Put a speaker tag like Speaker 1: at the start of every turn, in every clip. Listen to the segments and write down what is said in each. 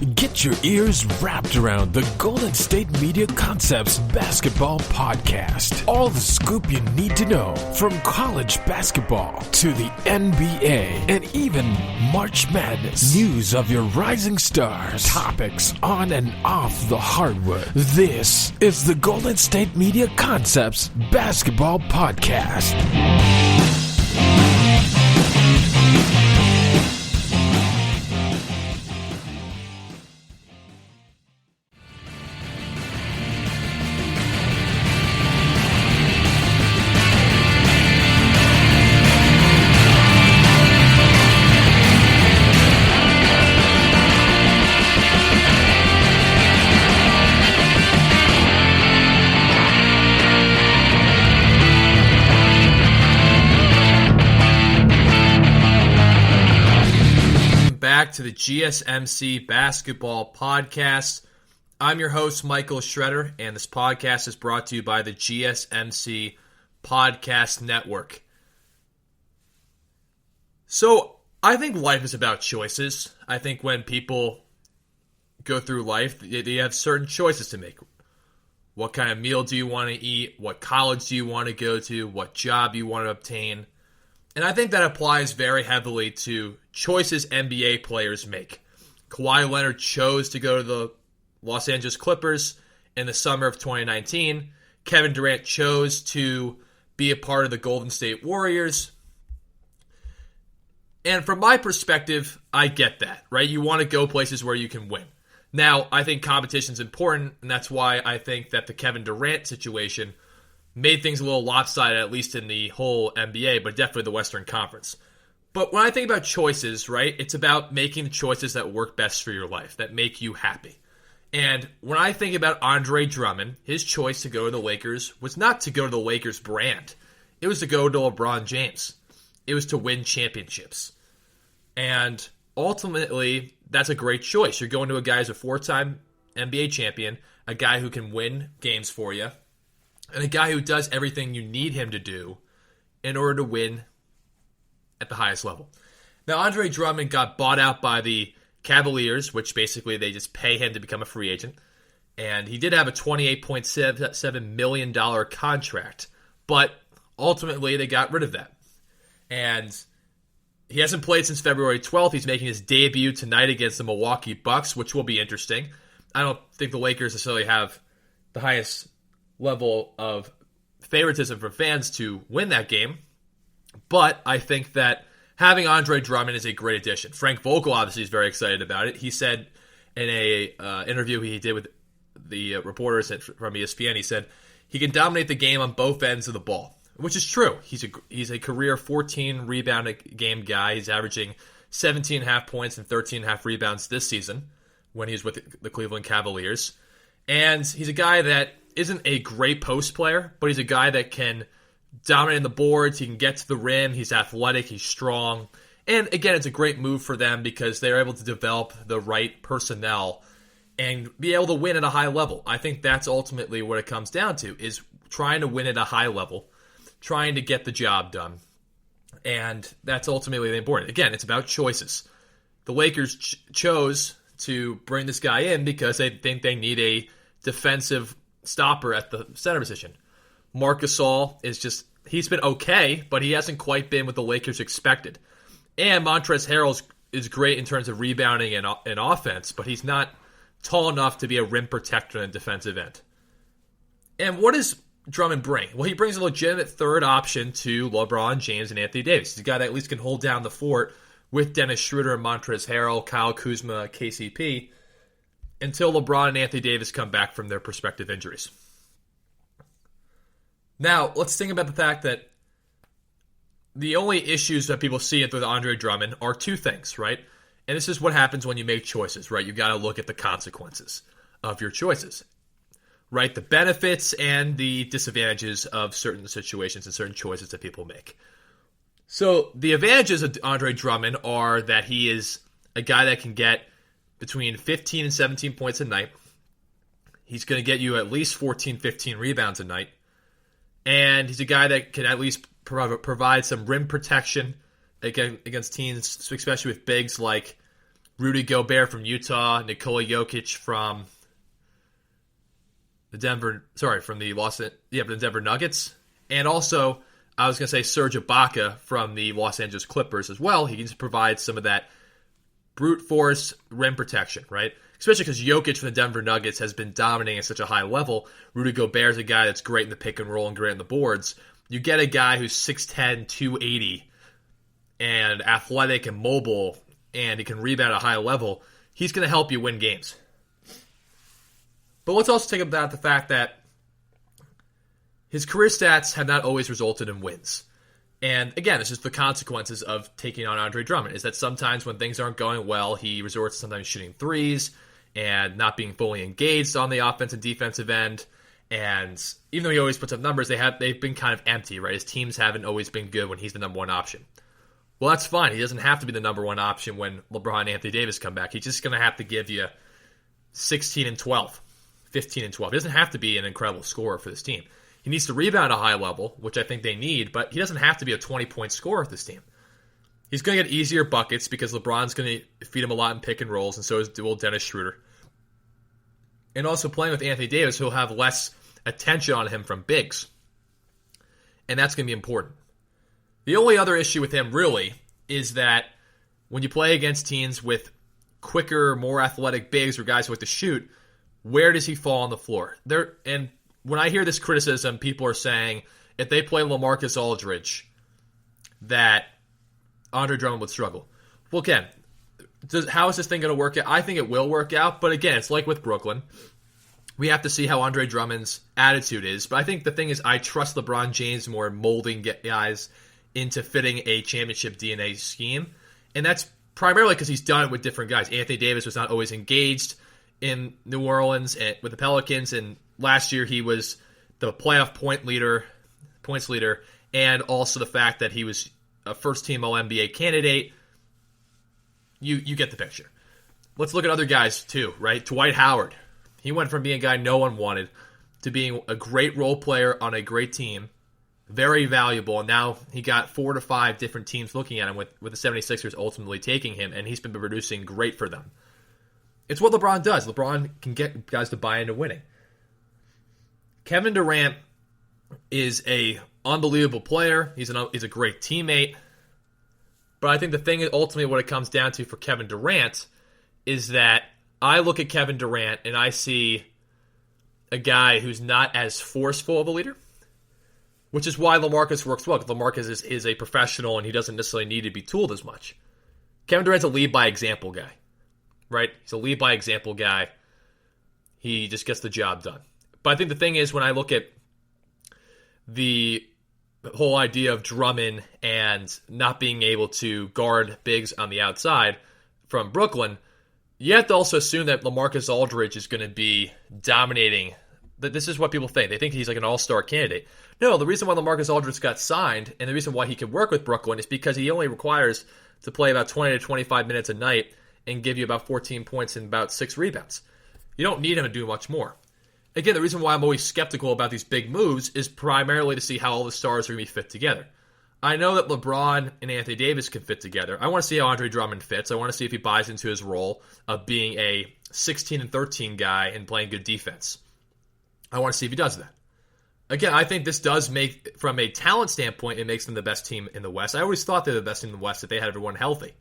Speaker 1: Get your ears wrapped around the Golden State Media Concepts Basketball Podcast. All the scoop you need to know, from college basketball to the NBA and even March Madness. News of your rising stars, topics on and off the hardwood. This is the Golden State Media Concepts Basketball Podcast.
Speaker 2: To the GSMC Basketball Podcast. I'm your host, Michael Shredder, and this podcast is brought to you by the GSMC Podcast Network. So, I think life is about choices. I think when people go through life, they have certain choices to make. What kind of meal do you want to eat? What college do you want to go to? What job you want to obtain? And I think that applies very heavily to choices NBA players make. Kawhi Leonard chose to go to the Los Angeles Clippers in the summer of 2019. Kevin Durant chose to be a part of the Golden State Warriors. And from my perspective, I get that, right? You want to go places where you can win. Now, I think competition is important, and that's why I think that the Kevin Durant situation made things a little lopsided, at least in the whole NBA, but definitely the Western Conference. But when I think about choices, right, it's about making the choices that work best for your life, that make you happy. And when I think about Andre Drummond, his choice to go to the Lakers was not to go to the Lakers brand. It was to go to LeBron James. It was to win championships. And ultimately, that's a great choice. You're going to a guy who's a four-time NBA champion, a guy who can win games for you, and a guy who does everything you need him to do in order to win at the highest level. Now, Andre Drummond got bought out by the Cavaliers, which basically they just pay him to become a free agent. And he did have a $28.7 million contract, but ultimately they got rid of that. And he hasn't played since February 12th. He's making his debut tonight against the Milwaukee Bucks, which will be interesting. I don't think the Lakers necessarily have the highest level of favoritism for fans to win that game, but I think that having Andre Drummond is a great addition. Frank Vogel obviously is very excited about it. He said in a interview he did with the reporters from ESPN, he said he can dominate the game on both ends of the ball, which is true. He's a career 14 rebound a game guy. He's averaging 17.5 points and 13.5 rebounds this season when he was with the Cleveland Cavaliers. And he's a guy that isn't a great post player, but he's a guy that can dominate in the boards. He can get to the rim. He's athletic. He's strong. And again, it's a great move for them because they're able to develop the right personnel and be able to win at a high level. I think that's ultimately what it comes down to, is trying to win at a high level, trying to get the job done. And that's ultimately important. Again, it's about choices. The Lakers chose to bring this guy in because they think they need a defensive stopper at the center position. Marc Gasol he's been okay, but he hasn't quite been what the Lakers expected. And Montrezl Harrell is great in terms of rebounding and offense, but he's not tall enough to be a rim protector on the defensive end. And what does Drummond bring? Well, he brings a legitimate third option to LeBron James and Anthony Davis. He's a guy that at least can hold down the fort with Dennis Schroeder and Montrezl Harrell, Kyle Kuzma, KCP, until LeBron and Anthony Davis come back from their prospective injuries. Now, let's think about the fact that the only issues that people see with Andre Drummond are two things, right? And this is what happens when you make choices, right? You got to look at the consequences of your choices, right? The benefits and the disadvantages of certain situations and certain choices that people make. So the advantages of Andre Drummond are that he is a guy that can get between 15 and 17 points a night. He's going to get you at least 14, 15 rebounds a night. And he's a guy that can at least provide some rim protection against teams, especially with bigs like Rudy Gobert from Utah, Nikola Jokic from the Denver Nuggets, and also I was going to say Serge Ibaka from the Los Angeles Clippers as well. He can just provide some of that brute force rim protection, right? Especially because Jokic from the Denver Nuggets has been dominating at such a high level. Rudy Gobert is a guy that's great in the pick and roll and great on the boards. You get a guy who's 6'10", 280, and athletic and mobile, and he can rebound at a high level. He's going to help you win games. But let's also take about the fact that his career stats have not always resulted in wins. And again, it's just the consequences of taking on Andre Drummond, is that sometimes when things aren't going well, he resorts to sometimes shooting threes and not being fully engaged on the offensive and defensive end. And even though he always puts up numbers, they've been kind of empty, right? His teams haven't always been good when he's the number one option. Well, that's fine. He doesn't have to be the number one option when LeBron and Anthony Davis come back. He's just going to have to give you 16 and 12, 15 and 12. He doesn't have to be an incredible scorer for this team. He needs to rebound at a high level, which I think they need, but he doesn't have to be a 20-point scorer for this team. He's going to get easier buckets because LeBron's going to feed him a lot in pick and rolls, and so is will Dennis Schroeder. And also playing with Anthony Davis, he'll have less attention on him from bigs. And that's going to be important. The only other issue with him, really, is that when you play against teams with quicker, more athletic bigs or guys who like to shoot, where does he fall on the floor? And when I hear this criticism, people are saying if they play LaMarcus Aldridge, that Andre Drummond would struggle. Well, again, how is this thing going to work out? I think it will work out, but again, it's like with Brooklyn. We have to see how Andre Drummond's attitude is. But I think the thing is, I trust LeBron James more in molding guys into fitting a championship DNA scheme. And that's primarily because he's done it with different guys. Anthony Davis was not always engaged in New Orleans and with the Pelicans, and last year he was the playoff points leader, and also the fact that he was a first-team All-NBA candidate. You get the picture. Let's look at other guys too, right? Dwight Howard. He went from being a guy no one wanted to being a great role player on a great team, very valuable, and now he got 4 to 5 different teams looking at him with the 76ers ultimately taking him, and he's been producing great for them. It's what LeBron does. LeBron can get guys to buy into winning. Kevin Durant is a unbelievable player. He's a great teammate. But I think the thing is ultimately what it comes down to for Kevin Durant is that I look at Kevin Durant and I see a guy who's not as forceful of a leader, which is why LaMarcus works well. Because LaMarcus is a professional and he doesn't necessarily need to be tooled as much. Kevin Durant's a lead by example guy, right? He's a lead by example guy. He just gets the job done. But I think the thing is, when I look at the whole idea of Drummond and not being able to guard bigs on the outside from Brooklyn, you have to also assume that LaMarcus Aldridge is going to be dominating. That this is what people think. They think he's like an all-star candidate. No, the reason why LaMarcus Aldridge got signed and the reason why he can work with Brooklyn is because he only requires to play about 20 to 25 minutes a night and give you about 14 points and about 6 rebounds. You don't need him to do much more. Again, the reason why I'm always skeptical about these big moves is primarily to see how all the stars are going to be fit together. I know that LeBron and Anthony Davis can fit together. I want to see how Andre Drummond fits. I want to see if he buys into his role of being a 16 and 13 guy and playing good defense. I want to see if he does that. Again, I think this does make, from a talent standpoint, it makes them the best team in the West. I always thought they were the best team in the West if they had everyone healthy.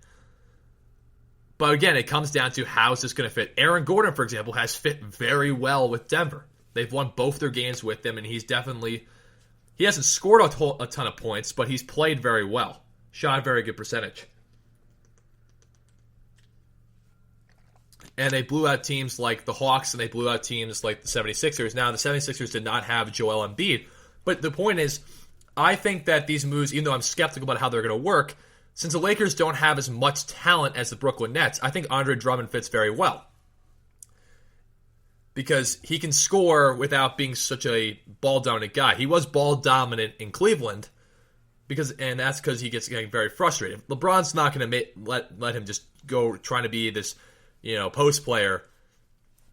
Speaker 2: But again, it comes down to how is this going to fit. Aaron Gordon, for example, has fit very well with Denver. They've won both their games with him, and he hasn't scored a ton of points, but he's played very well. Shot a very good percentage. And they blew out teams like the Hawks, and they blew out teams like the 76ers. Now, the 76ers did not have Joel Embiid, but the point is, I think that these moves, even though I'm skeptical about how they're going to work, since the Lakers don't have as much talent as the Brooklyn Nets, I think Andre Drummond fits very well. Because he can score without being such a ball-dominant guy. He was ball-dominant in Cleveland, and that's because he gets getting very frustrated. LeBron's not going to let him just go trying to be this, post player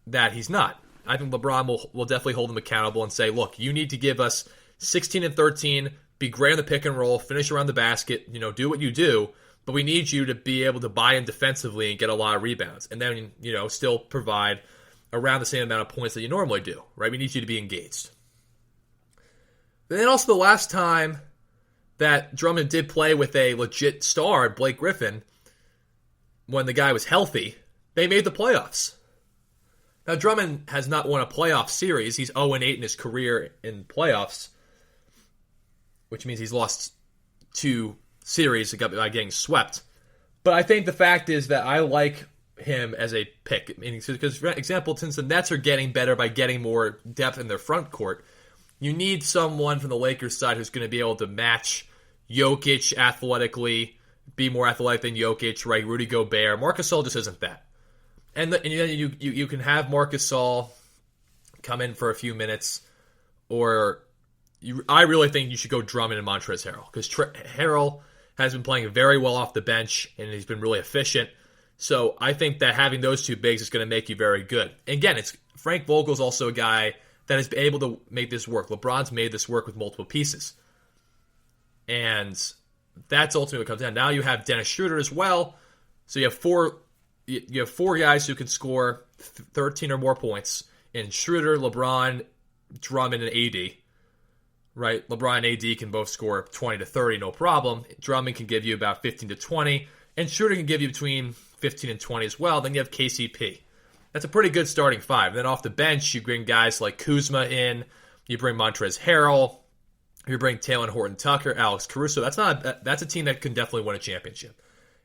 Speaker 2: that he's not. I think LeBron will definitely hold him accountable and say, look, you need to give us 16 and 13, be great on the pick and roll, finish around the basket, do what you do, but we need you to be able to buy in defensively and get a lot of rebounds, and then, still provide around the same amount of points that you normally do, right? We need you to be engaged. But then also the last time that Drummond did play with a legit star, Blake Griffin, when the guy was healthy, they made the playoffs. Now, Drummond has not won a playoff series. He's 0-8 in his career in playoffs, which means he's lost 2 series by getting swept. But I think the fact is that I like him as a pick. Because, for example, since the Nets are getting better by getting more depth in their front court, you need someone from the Lakers side who's going to be able to match Jokic athletically, be more athletic than Jokic, right? Rudy Gobert. Marc Gasol just isn't that. And you can have Marc Gasol come in for a few minutes, or I really think you should go Drummond and Montrezl Harrell, because Harrell has been playing very well off the bench, and he's been really efficient. So I think that having those 2 bigs is going to make you very good. And again, Frank Vogel's also a guy that is able to make this work. LeBron's made this work with multiple pieces. And that's ultimately what comes down. Now you have Dennis Schroeder as well. So you have 4 guys who can score 13 or more points in Schroeder, LeBron, Drummond, and AD. Right? LeBron and AD can both score 20 to 30, no problem. Drummond can give you about 15 to 20. And Schroeder can give you between 15 and 20 as well. Then you have KCP. That's a pretty good starting 5. Then off the bench, you bring guys like Kuzma in. You bring Montrezl Harrell. You bring Talen Horton-Tucker, Alex Caruso. That's a team that can definitely win a championship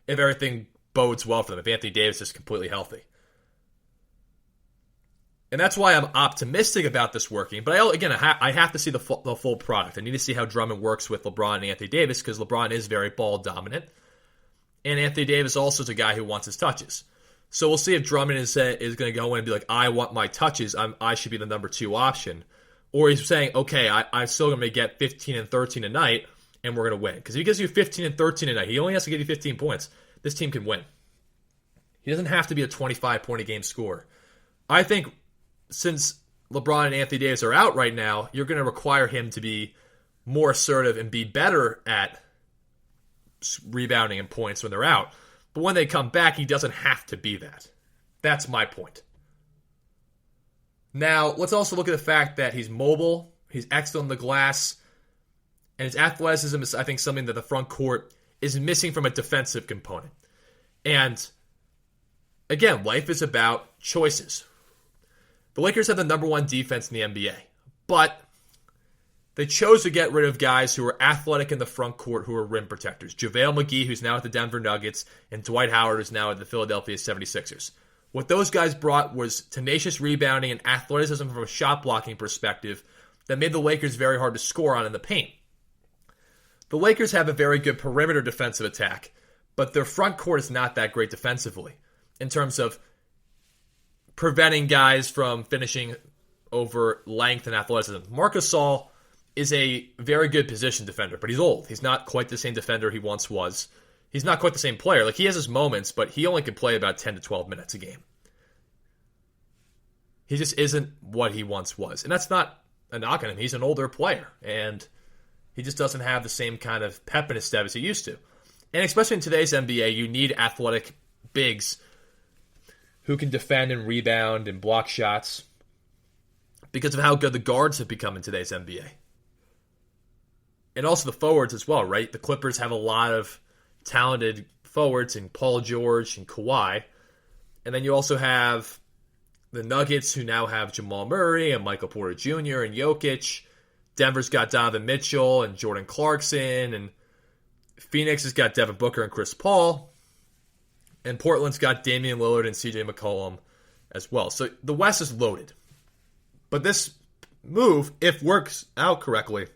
Speaker 2: if everything bodes well for them, if Anthony Davis is completely healthy. And that's why I'm optimistic about this working. But I have to see the full product. I need to see how Drummond works with LeBron and Anthony Davis, because LeBron is very ball dominant. And Anthony Davis also is a guy who wants his touches. So we'll see if Drummond is going to go in and be like, I want my touches. I should be the number 2 option. Or he's saying, okay, I'm still going to get 15 and 13 a night, and we're going to win. Because if he gives you 15 and 13 a night, he only has to give you 15 points. This team can win. He doesn't have to be a 25-point-a-game scorer. I think since LeBron and Anthony Davis are out right now, you're going to require him to be more assertive and be better at rebounding and points when they're out. But when they come back, he doesn't have to be that. That's my point. Now, let's also look at the fact that he's mobile, he's excellent on the glass, and his athleticism is, I think, something that the front court is missing from a defensive component. And, again, life is about choices. The Lakers have the number 1 defense in the NBA, but they chose to get rid of guys who are athletic in the front court who are rim protectors. JaVale McGee, who's now at the Denver Nuggets, and Dwight Howard, who's now at the Philadelphia 76ers. What those guys brought was tenacious rebounding and athleticism from a shot blocking perspective that made the Lakers very hard to score on in the paint. The Lakers have a very good perimeter defensive attack, but their front court is not that great defensively in terms of preventing guys from finishing over length and athleticism. Marc Gasol is a very good position defender, but he's old. He's not quite the same defender he once was. He's not quite the same player. Like, he has his moments, but he only can play about 10 to 12 minutes a game. He just isn't what he once was. And that's not a knock on him. He's an older player, and he just doesn't have the same kind of pep in his step as he used to. And especially in today's NBA, you need athletic bigs who can defend and rebound and block shots because of how good the guards have become in today's NBA. And also the forwards as well, right? The Clippers have a lot of talented forwards in Paul George and Kawhi. And then you also have the Nuggets, who now have Jamal Murray and Michael Porter Jr. and Jokic. Denver's got Donovan Mitchell and Jordan Clarkson. And Phoenix has got Devin Booker and Chris Paul. And Portland's got Damian Lillard and CJ McCollum as well. So the West is loaded. But this move, if it works out correctly,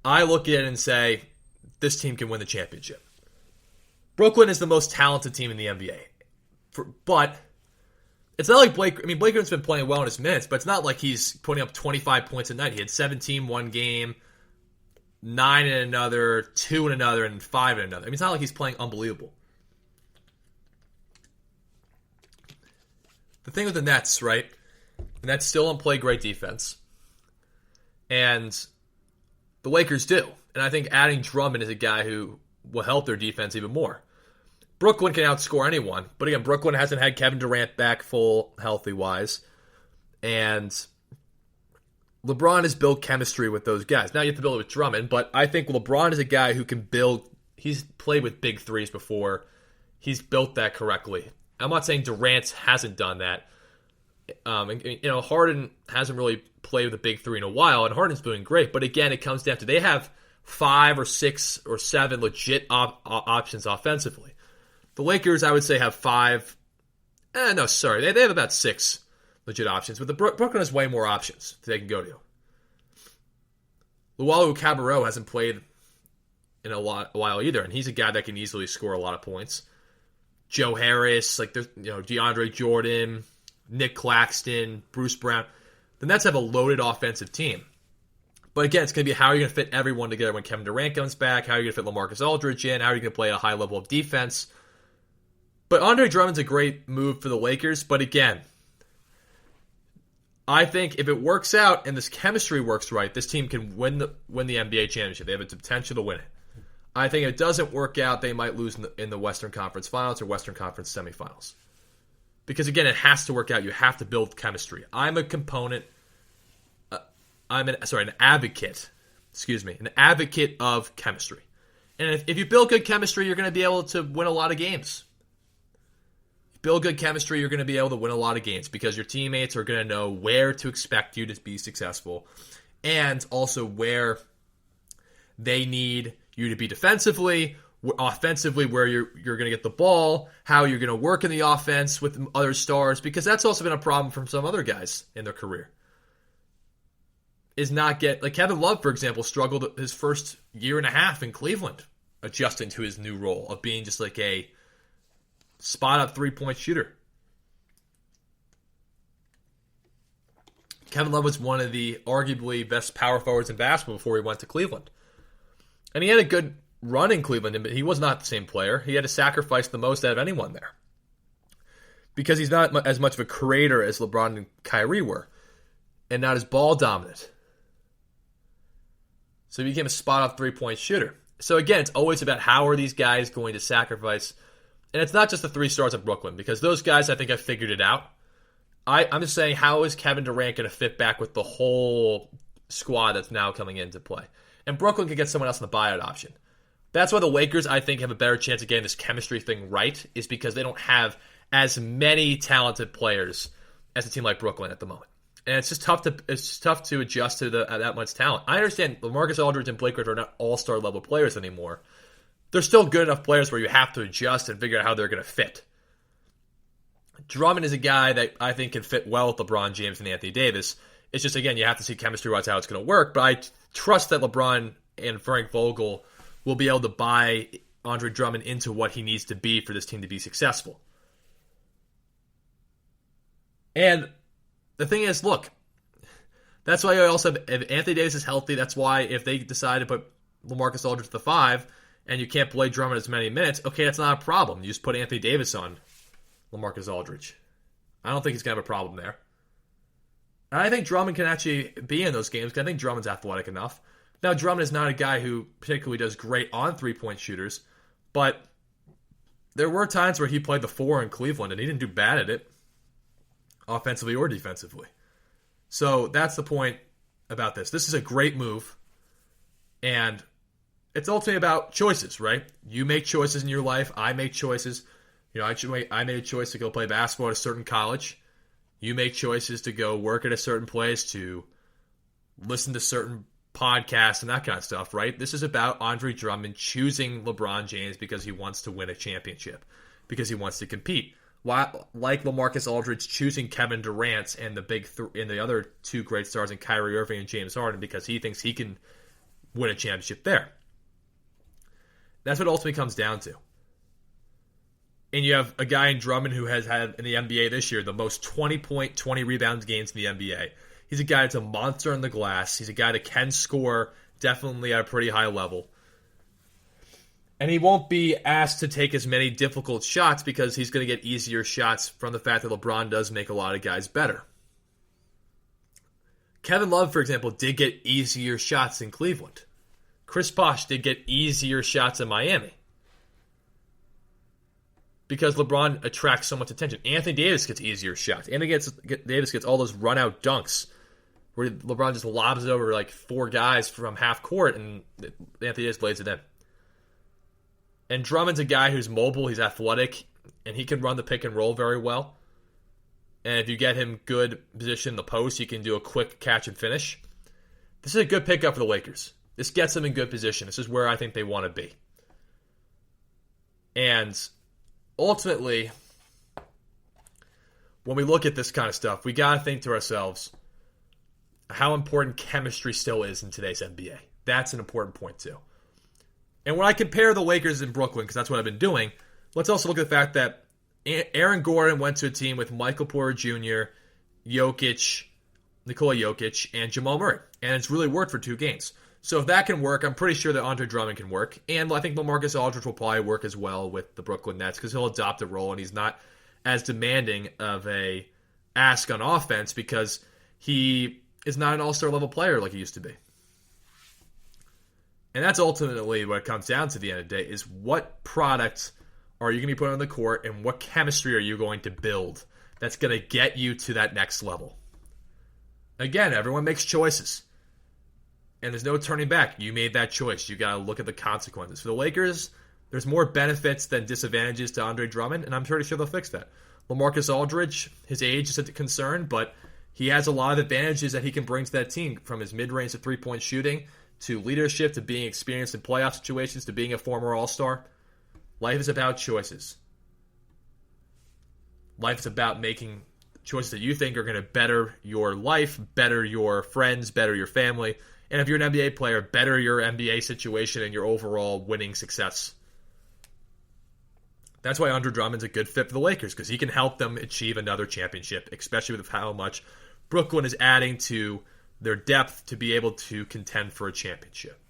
Speaker 2: I look at it and say, this team can win the championship. Brooklyn is the most talented team in the NBA. But it's not like Blake Griffin's been playing well in his minutes, but it's not like he's putting up 25 points a night. He had 17 one game, 9 in another, 2 in another, and 5 in another. I mean, it's not like he's playing unbelievable. The thing with the Nets, right? The Nets still don't play great defense. And the Lakers do. And I think adding Drummond is a guy who will help their defense even more. Brooklyn can outscore anyone, but again, Brooklyn hasn't had Kevin Durant back full, healthy-wise. And LeBron has built chemistry with those guys. Now you have to build it with Drummond, but I think LeBron is a guy who can build. He's played with big threes before. He's built that correctly. I'm not saying Durant hasn't done that. Harden hasn't really played with a big three in a while, and Harden's doing great. But again, it comes down to they have 5 or 6 or 7 legit options offensively. The Lakers, I would say, have 5. They have about 6 legit options, but Brooklyn has way more options they can go to. Luwawu Cabarrot hasn't played in a while either, and he's a guy that can easily score a lot of points. Joe Harris, DeAndre Jordan, Nick Claxton, Bruce Brown. The Nets have a loaded offensive team. But again, it's going to be how are you going to fit everyone together when Kevin Durant comes back? How are you going to fit LaMarcus Aldridge in? How are you going to play a high level of defense? But Andre Drummond's a great move for the Lakers. But again, I think if it works out and this chemistry works right, this team can win the NBA championship. They have the potential to win it. I think if it doesn't work out, they might lose in the Western Conference Finals or Western Conference Semifinals. Because again, it has to work out. You have to build chemistry. I'm a component. An advocate. An advocate of chemistry. And if you build good chemistry, you're going to be able to win a lot of games. Build good chemistry, you're going to be able to win a lot of games because your teammates are going to know where to expect you to be successful and also where they need you to be defensively, offensively, where you're going to get the ball, how you're going to work in the offense with other stars, because that's also been a problem from some other guys in their career. Kevin Love, for example, struggled his first year and a half in Cleveland, adjusting to his new role of being just like a spot-up three-point shooter. Kevin Love was one of the arguably best power forwards in basketball before he went to Cleveland. And he had a good run in Cleveland, but he was not the same player. He had to sacrifice the most out of anyone there. Because he's not as much of a creator as LeBron and Kyrie were, and not as ball dominant. So he became a spot-up three-point shooter. So again, it's always about how are these guys going to sacrifice. And it's not just the 3 stars of Brooklyn, because those guys, I think, have figured it out. I'm just saying, how is Kevin Durant going to fit back with the whole squad that's now coming into play? And Brooklyn could get someone else in the buyout option. That's why the Lakers, I think, have a better chance of getting this chemistry thing right, is because they don't have as many talented players as a team like Brooklyn at the moment. And it's just tough to adjust to that much talent. I understand LaMarcus Aldridge and Blake Griffin are not all-star level players anymore. They're still good enough players where you have to adjust and figure out how they're going to fit. Drummond is a guy that I think can fit well with LeBron James and Anthony Davis. It's just, again, you have to see chemistry-wise how it's going to work. But I trust that LeBron and Frank Vogel will be able to buy Andre Drummond into what he needs to be for this team to be successful. And the thing is, look, that's why I also, if Anthony Davis is healthy, that's why if they decide to put LaMarcus Aldridge at the 5, and you can't play Drummond as many minutes, okay, that's not a problem. You just put Anthony Davis on LaMarcus Aldridge. I don't think he's going to have a problem there. And I think Drummond can actually be in those games because I think Drummond's athletic enough. Now, Drummond is not a guy who particularly does great on three-point shooters, but there were times where he played the 4 in Cleveland, and he didn't do bad at it, offensively or defensively. So that's the point about this. This is a great move, and it's ultimately about choices, right? You make choices in your life. I make choices. I made a choice to go play basketball at a certain college. You make choices to go work at a certain place, to listen to certain podcasts and that kind of stuff, right? This is about Andre Drummond choosing LeBron James because he wants to win a championship, because he wants to compete. Like LaMarcus Aldridge choosing Kevin Durant and the other 2 great stars in Kyrie Irving and James Harden because he thinks he can win a championship there. That's what it ultimately comes down to. And you have a guy in Drummond who has had in the NBA this year the most 20-point, 20-rebound games in the NBA. He's a guy that's a monster in the glass. He's a guy that can score definitely at a pretty high level. And he won't be asked to take as many difficult shots because he's going to get easier shots from the fact that LeBron does make a lot of guys better. Kevin Love, for example, did get easier shots in Cleveland. Chris Bosh did get easier shots in Miami because LeBron attracts so much attention. Anthony Davis gets easier shots. Davis gets all those run-out dunks where LeBron just lobs it over like 4 guys from half court, and Anthony Davis lays it in. And Drummond's a guy who's mobile, he's athletic, and he can run the pick and roll very well. And if you get him good position in the post, he can do a quick catch and finish. This is a good pickup for the Lakers. This gets them in good position. This is where I think they want to be. And ultimately, when we look at this kind of stuff, we got to think to ourselves how important chemistry still is in today's NBA. That's an important point too. And when I compare the Lakers in Brooklyn, because that's what I've been doing, let's also look at the fact that Aaron Gordon went to a team with Michael Porter Jr., Nikola Jokic, and Jamal Murray. And it's really worked for 2 games. So if that can work, I'm pretty sure that Andre Drummond can work. And I think LaMarcus Aldridge will probably work as well with the Brooklyn Nets because he'll adopt a role and he's not as demanding of a ask on offense because he is not an all-star level player like he used to be. And that's ultimately what it comes down to at the end of the day is what product are you going to be putting on the court and what chemistry are you going to build that's going to get you to that next level. Again, everyone makes choices. And there's no turning back. You made that choice. You got to look at the consequences. For the Lakers, there's more benefits than disadvantages to Andre Drummond, and I'm pretty sure they'll fix that. LaMarcus Aldridge, his age is a concern, but he has a lot of advantages that he can bring to that team, from his mid-range to three-point shooting, to leadership, to being experienced in playoff situations, to being a former All-Star. Life is about choices. Life is about making choices that you think are going to better your life, better your friends, better your family. And if you're an NBA player, better your NBA situation and your overall winning success. That's why Andre Drummond's a good fit for the Lakers, because he can help them achieve another championship, especially with how much Brooklyn is adding to their depth to be able to contend for a championship.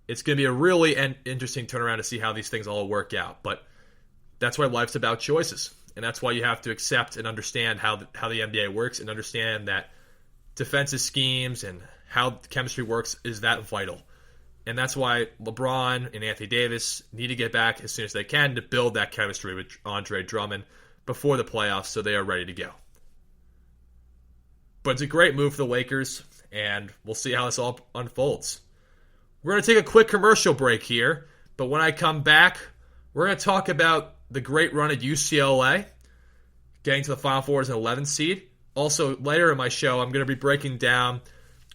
Speaker 2: It's going to be a really interesting turnaround to see how these things all work out. But that's why life's about choices. And that's why you have to accept and understand how the NBA works and understand that defensive schemes and how chemistry works is that vital. And that's why LeBron and Anthony Davis need to get back as soon as they can to build that chemistry with Andre Drummond before the playoffs so they are ready to go. But it's a great move for the Lakers, and we'll see how this all unfolds. We're going to take a quick commercial break here, but when I come back, we're going to talk about the great run at UCLA, getting to the Final Four as an 11th seed. Also, later in my show, I'm going to be breaking down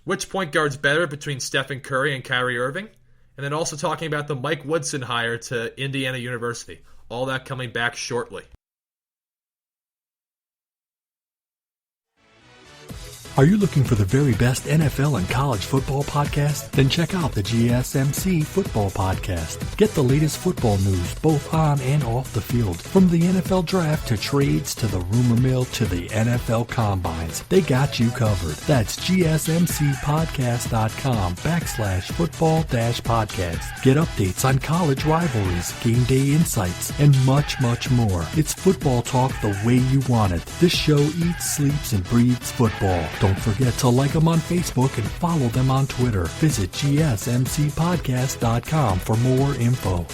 Speaker 2: which point guard's better between Steph Curry and Kyrie Irving, and then also talking about the Mike Woodson hire to Indiana University. All that coming back shortly.
Speaker 3: Are you looking for the very best NFL and college football podcast? Then check out the GSMC Football Podcast. Get the latest football news both on and off the field. From the NFL Draft to trades to the rumor mill to the NFL Combines, they got you covered. That's GSMCpodcast.com/football-podcast. Get updates on college rivalries, game day insights, and much, much more. It's football talk the way you want it. This show eats, sleeps, and breathes football. Don't forget to like them on Facebook and follow them on Twitter. Visit GSMCpodcast.com for more info.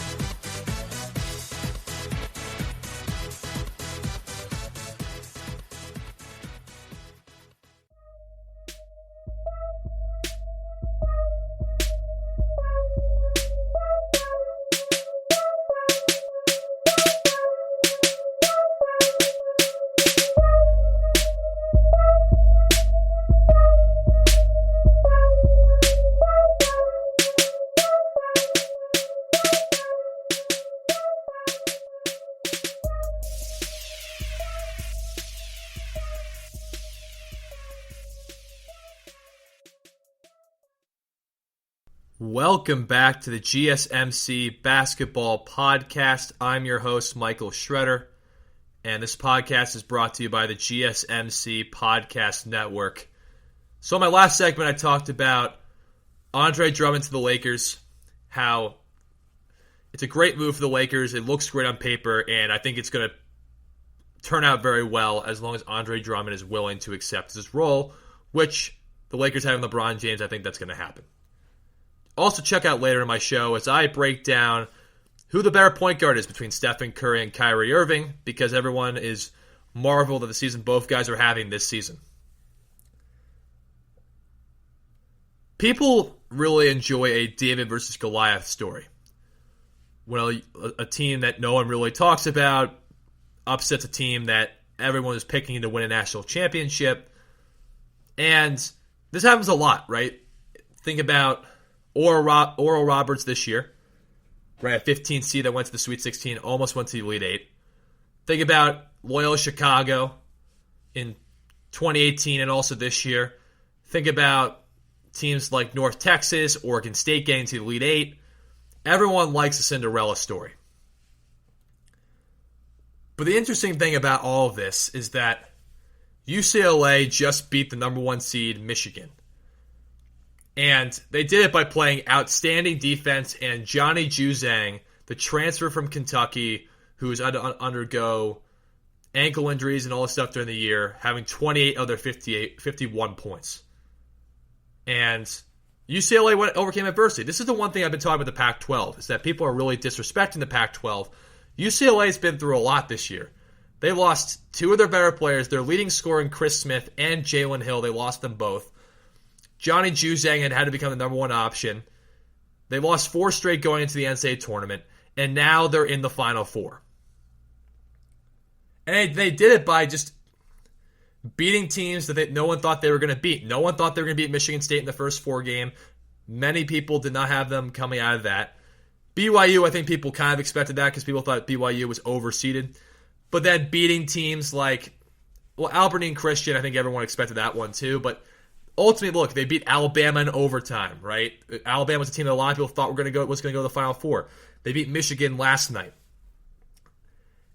Speaker 2: Welcome back to the GSMC Basketball Podcast. I'm your host, Michael Schroeder, and this podcast is brought to you by the GSMC Podcast Network. So in my last segment, I talked about Andre Drummond to the Lakers, how it's a great move for the Lakers. It looks great on paper, and I think it's going to turn out very well as long as Andre Drummond is willing to accept this role, which the Lakers have in LeBron James. I think that's going to happen. Also, check out later in my show as I break down who the better point guard is between Stephen Curry and Kyrie Irving, because everyone is marveled at the season both guys are having this season. People really enjoy a David versus Goliath story. When a team that no one really talks about upsets a team that everyone is picking to win a national championship. And this happens a lot, right? Think about Oral Roberts this year, right? A 15 seed that went to the Sweet 16, almost went to the Elite 8. Think about Loyola Chicago in 2018 and also this year. Think about teams like North Texas, Oregon State getting to the Elite 8. Everyone likes a Cinderella story. But the interesting thing about all of this is that UCLA just beat the number 1 seed, Michigan. And they did it by playing outstanding defense, and Johnny Juzang, the transfer from Kentucky, who's had to undergo ankle injuries and all this stuff during the year, having 28 of their 51 points. And UCLA overcame adversity. This is the one thing I've been talking about the Pac-12, is that people are really disrespecting the Pac-12. UCLA's been through a lot this year. They lost 2 of their better players, their leading scorer in Chris Smith and Jalen Hill. They lost them both. Johnny Juzang had to become the number 1 option. They lost 4 straight going into the NCAA tournament, and now they're in the Final Four. And they did it by just beating teams that no one thought they were going to beat. No one thought they were going to beat Michigan State in the first 4 game. Many people did not have them coming out of that. BYU, I think people kind of expected that because people thought BYU was overseeded. But then beating teams like, Albany and Christian, I think everyone expected that one too. But ultimately, look, they beat Alabama in overtime, right? Alabama was a team that a lot of people thought was going to go to the Final Four. They beat Michigan last night.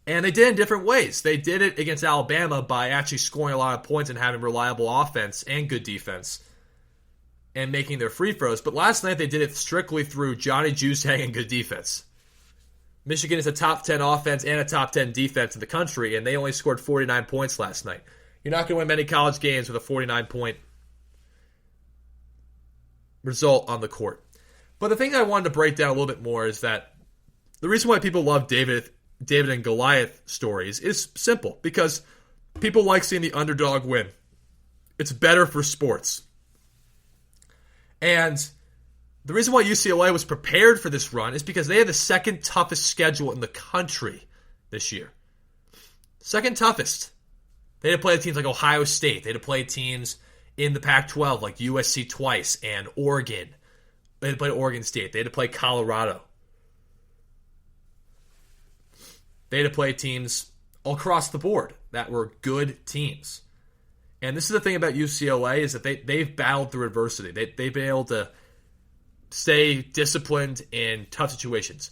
Speaker 2: And they did it in different ways. They did it against Alabama by actually scoring a lot of points and having reliable offense and good defense and making their free throws. But last night they did it strictly through Johnny Juzang and good defense. Michigan is a top 10 offense and a top 10 defense in the country, and they only scored 49 points last night. You're not going to win many college games with a 49-point result on the court. But the thing I wanted to break down a little bit more is that the reason why people love David and Goliath stories is simple, because people like seeing the underdog win. It's better for sports. And the reason why UCLA was prepared for this run is because they had the second toughest schedule in the country this year. Second toughest. They had to play teams like Ohio State. They had to play teams in the Pac-12 like USC twice and Oregon. They had to play Oregon State. They had to play Colorado. They had to play teams all across the board that were good teams. And this is the thing about UCLA is that they've battled through adversity. They've been able to stay disciplined in tough situations.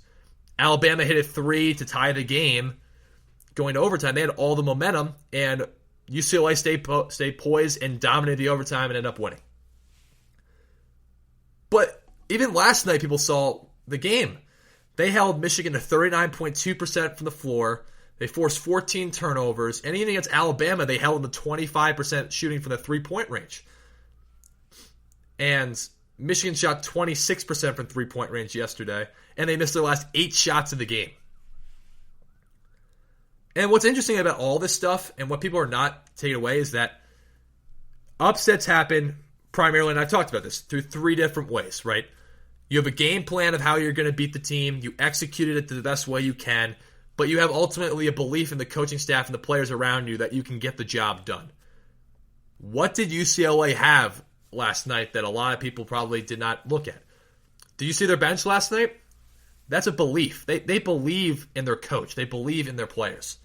Speaker 2: Alabama hit a 3 to tie the game going to overtime. They had all the momentum, and UCLA stayed poised and dominated the overtime and ended up winning. But even last night, people saw the game. They held Michigan to 39.2% from the floor. They forced 14 turnovers. And even against Alabama, they held them to 25% shooting from the three-point range. And Michigan shot 26% from three-point range yesterday. And they missed their last 8 shots of the game. And what's interesting about all this stuff, and what people are not taking away, is that upsets happen primarily, and I've talked about this, through 3 different ways, right? You have a game plan of how you're going to beat the team. You executed it the best way you can. But you have ultimately a belief in the coaching staff and the players around you that you can get the job done. What did UCLA have last night that a lot of people probably did not look at? Did you see their bench last night? That's a belief. They believe in their coach. They believe in their players.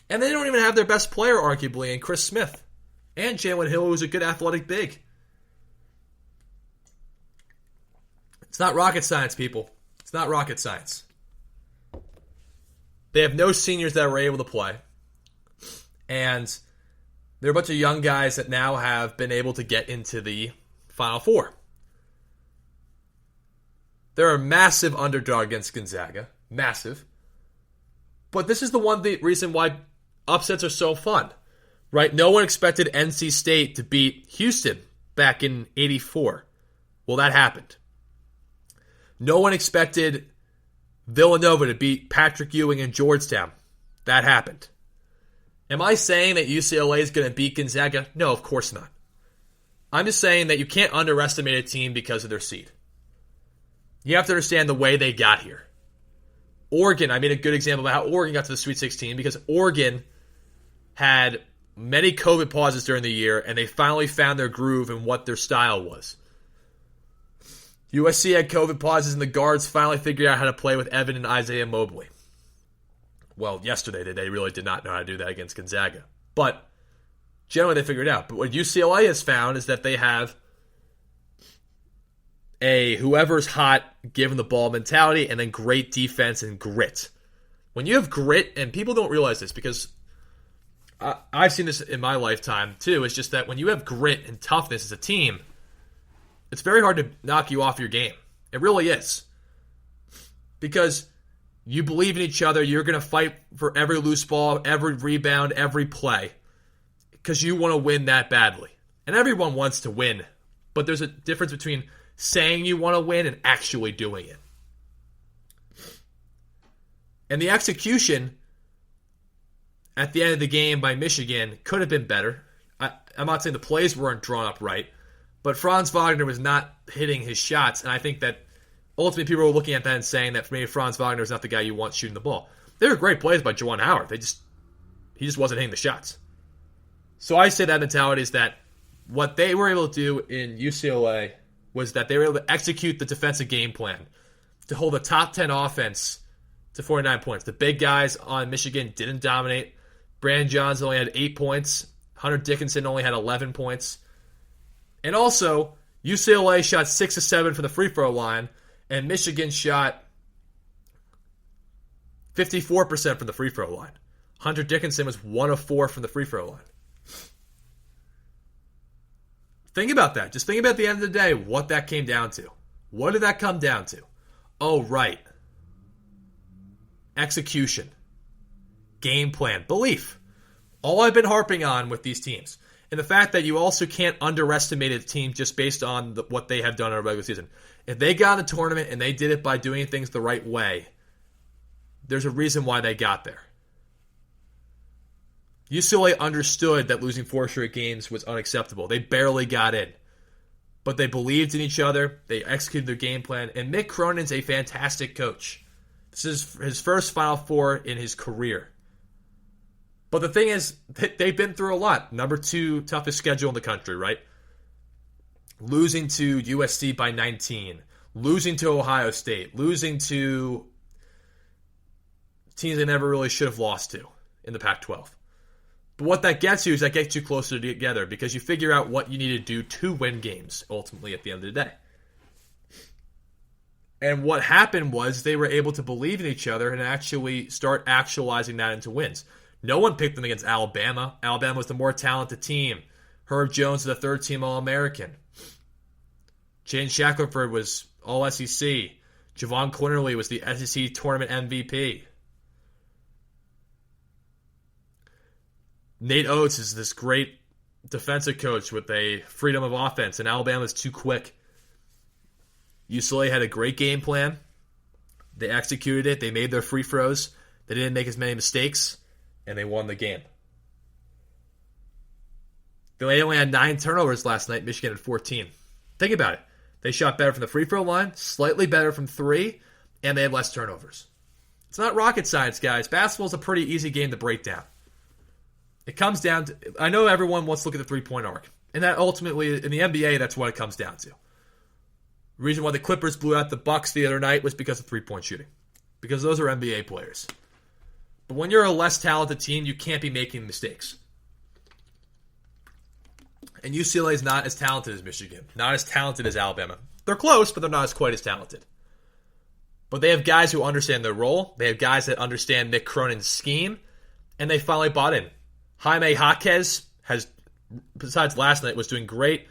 Speaker 2: And they don't even have their best player, arguably, in Chris Smith. And Jalen Hill, who's a good athletic big. It's not rocket science, people. It's not rocket science. They have no seniors that were able to play. And they're a bunch of young guys that now have been able to get into the Final Four. They're a massive underdog against Gonzaga. Massive. But this is the one reason why upsets are so fun. Right? No one expected NC State to beat Houston back in '84. Well, that happened. No one expected Villanova to beat Patrick Ewing in Georgetown. That happened. Am I saying that UCLA is going to beat Gonzaga? No, of course not. I'm just saying that you can't underestimate a team because of their seed. You have to understand the way they got here. Oregon, I made a good example of how Oregon got to the Sweet 16 because Oregon had many COVID pauses during the year, and they finally found their groove and what their style was. USC had COVID pauses, and the guards finally figured out how to play with Evan and Isaiah Mobley. Well, yesterday they really did not know how to do that against Gonzaga. But generally they figured it out. But what UCLA has found is that they have a whoever's hot, give them the ball mentality, and then great defense and grit. When you have grit, and people don't realize this because I've seen this in my lifetime too, it's just that when you have grit and toughness as a team, it's very hard to knock you off your game. It really is. Because you believe in each other, you're going to fight for every loose ball, every rebound, every play. Because you want to win that badly. And everyone wants to win. But there's a difference between saying you want to win and actually doing it. And the execution at the end of the game by Michigan could have been better. I'm not saying the plays weren't drawn up right, but Franz Wagner was not hitting his shots, and I think that ultimately people were looking at that and saying that for me, Franz Wagner is not the guy you want shooting the ball. They were great plays by Dwight Howard. He just wasn't hitting the shots. So I say that mentality is that what they were able to do in UCLA was that they were able to execute the defensive game plan to hold a top 10 offense to 49 points. The big guys on Michigan didn't dominate. Brandon Johns only had 8 points. Hunter Dickinson only had 11 points. And also, UCLA shot 6 of 7 from the free throw line, and Michigan shot 54% from the free throw line. Hunter Dickinson was 1 of 4 from the free throw line. Think about that. Just think about the end of the day, what that came down to. What did that come down to? Oh, right. Execution. Game plan. Belief. All I've been harping on with these teams. And the fact that you also can't underestimate a team just based on what they have done in a regular season. If they got in the tournament and they did it by doing things the right way, there's a reason why they got there. UCLA understood that losing 4 straight games was unacceptable. They barely got in. But they believed in each other. They executed their game plan. And Mick Cronin's a fantastic coach. This is his first Final Four in his career. But the thing is, they've been through a lot. Number 2 toughest schedule in the country, right? Losing to USC by 19. Losing to Ohio State. Losing to teams they never really should have lost to in the Pac-12. But what that gets you is that gets you closer together because you figure out what you need to do to win games, ultimately, at the end of the day. And what happened was they were able to believe in each other and actually start actualizing that into wins. No one picked them against Alabama. Alabama was the more talented team. Herb Jones was the third-team All-American. Jaden Shackelford was All-SEC. Javon Quinterly was the SEC Tournament MVP. Nate Oates is this great defensive coach with a freedom of offense, and Alabama's too quick. UCLA had a great game plan. They executed it. They made their free throws. They didn't make as many mistakes, and they won the game. They only had 9 turnovers last night. Michigan had 14. Think about it. They shot better from the free throw line, slightly better from 3, and they had less turnovers. It's not rocket science, guys. Basketball's a pretty easy game to break down. It comes down to, I know everyone wants to look at the three-point arc. And that ultimately, in the NBA, that's what it comes down to. The reason why the Clippers blew out the Bucks the other night was because of three-point shooting. Because those are NBA players. But when you're a less talented team, you can't be making mistakes. And UCLA is not as talented as Michigan. Not as talented as Alabama. They're close, but they're not as quite as talented. But they have guys who understand their role. They have guys that understand Mick Cronin's scheme. And they finally bought in. Jaime Jaquez has, besides last night, was doing great.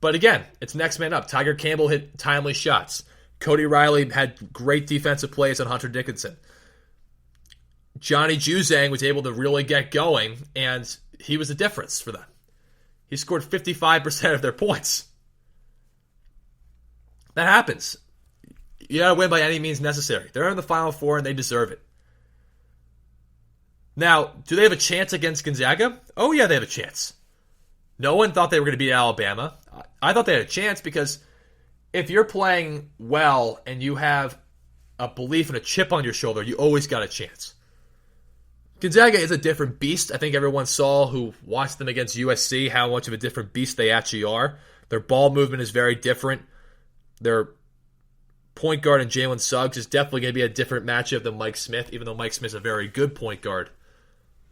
Speaker 2: But again, it's next man up. Tiger Campbell hit timely shots. Cody Riley had great defensive plays on Hunter Dickinson. Johnny Juzang was able to really get going, and he was the difference for them. He scored 55% of their points. That happens. You got to win by any means necessary. They're in the Final Four, and they deserve it. Now, do they have a chance against Gonzaga? Oh, yeah, they have a chance. No one thought they were going to beat Alabama. I thought they had a chance because if you're playing well and you have a belief and a chip on your shoulder, you always got a chance. Gonzaga is a different beast. I think everyone saw who watched them against USC how much of a different beast they actually are. Their ball movement is very different. Their point guard and Jalen Suggs is definitely going to be a different matchup than Mike Smith, even though Mike Smith is a very good point guard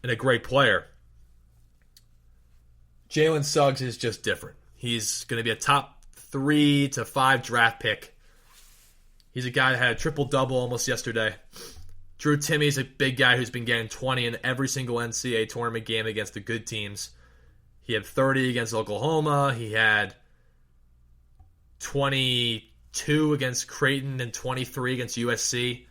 Speaker 2: and a great player. Jalen Suggs is just different. He's going to be a top 3 to 5 draft pick. He's a guy that had a triple-double almost yesterday. Drew Timme's a big guy who's been getting 20 in every single NCAA tournament game against the good teams. He had 30 against Oklahoma. He had 22 against Creighton and 23 against USC.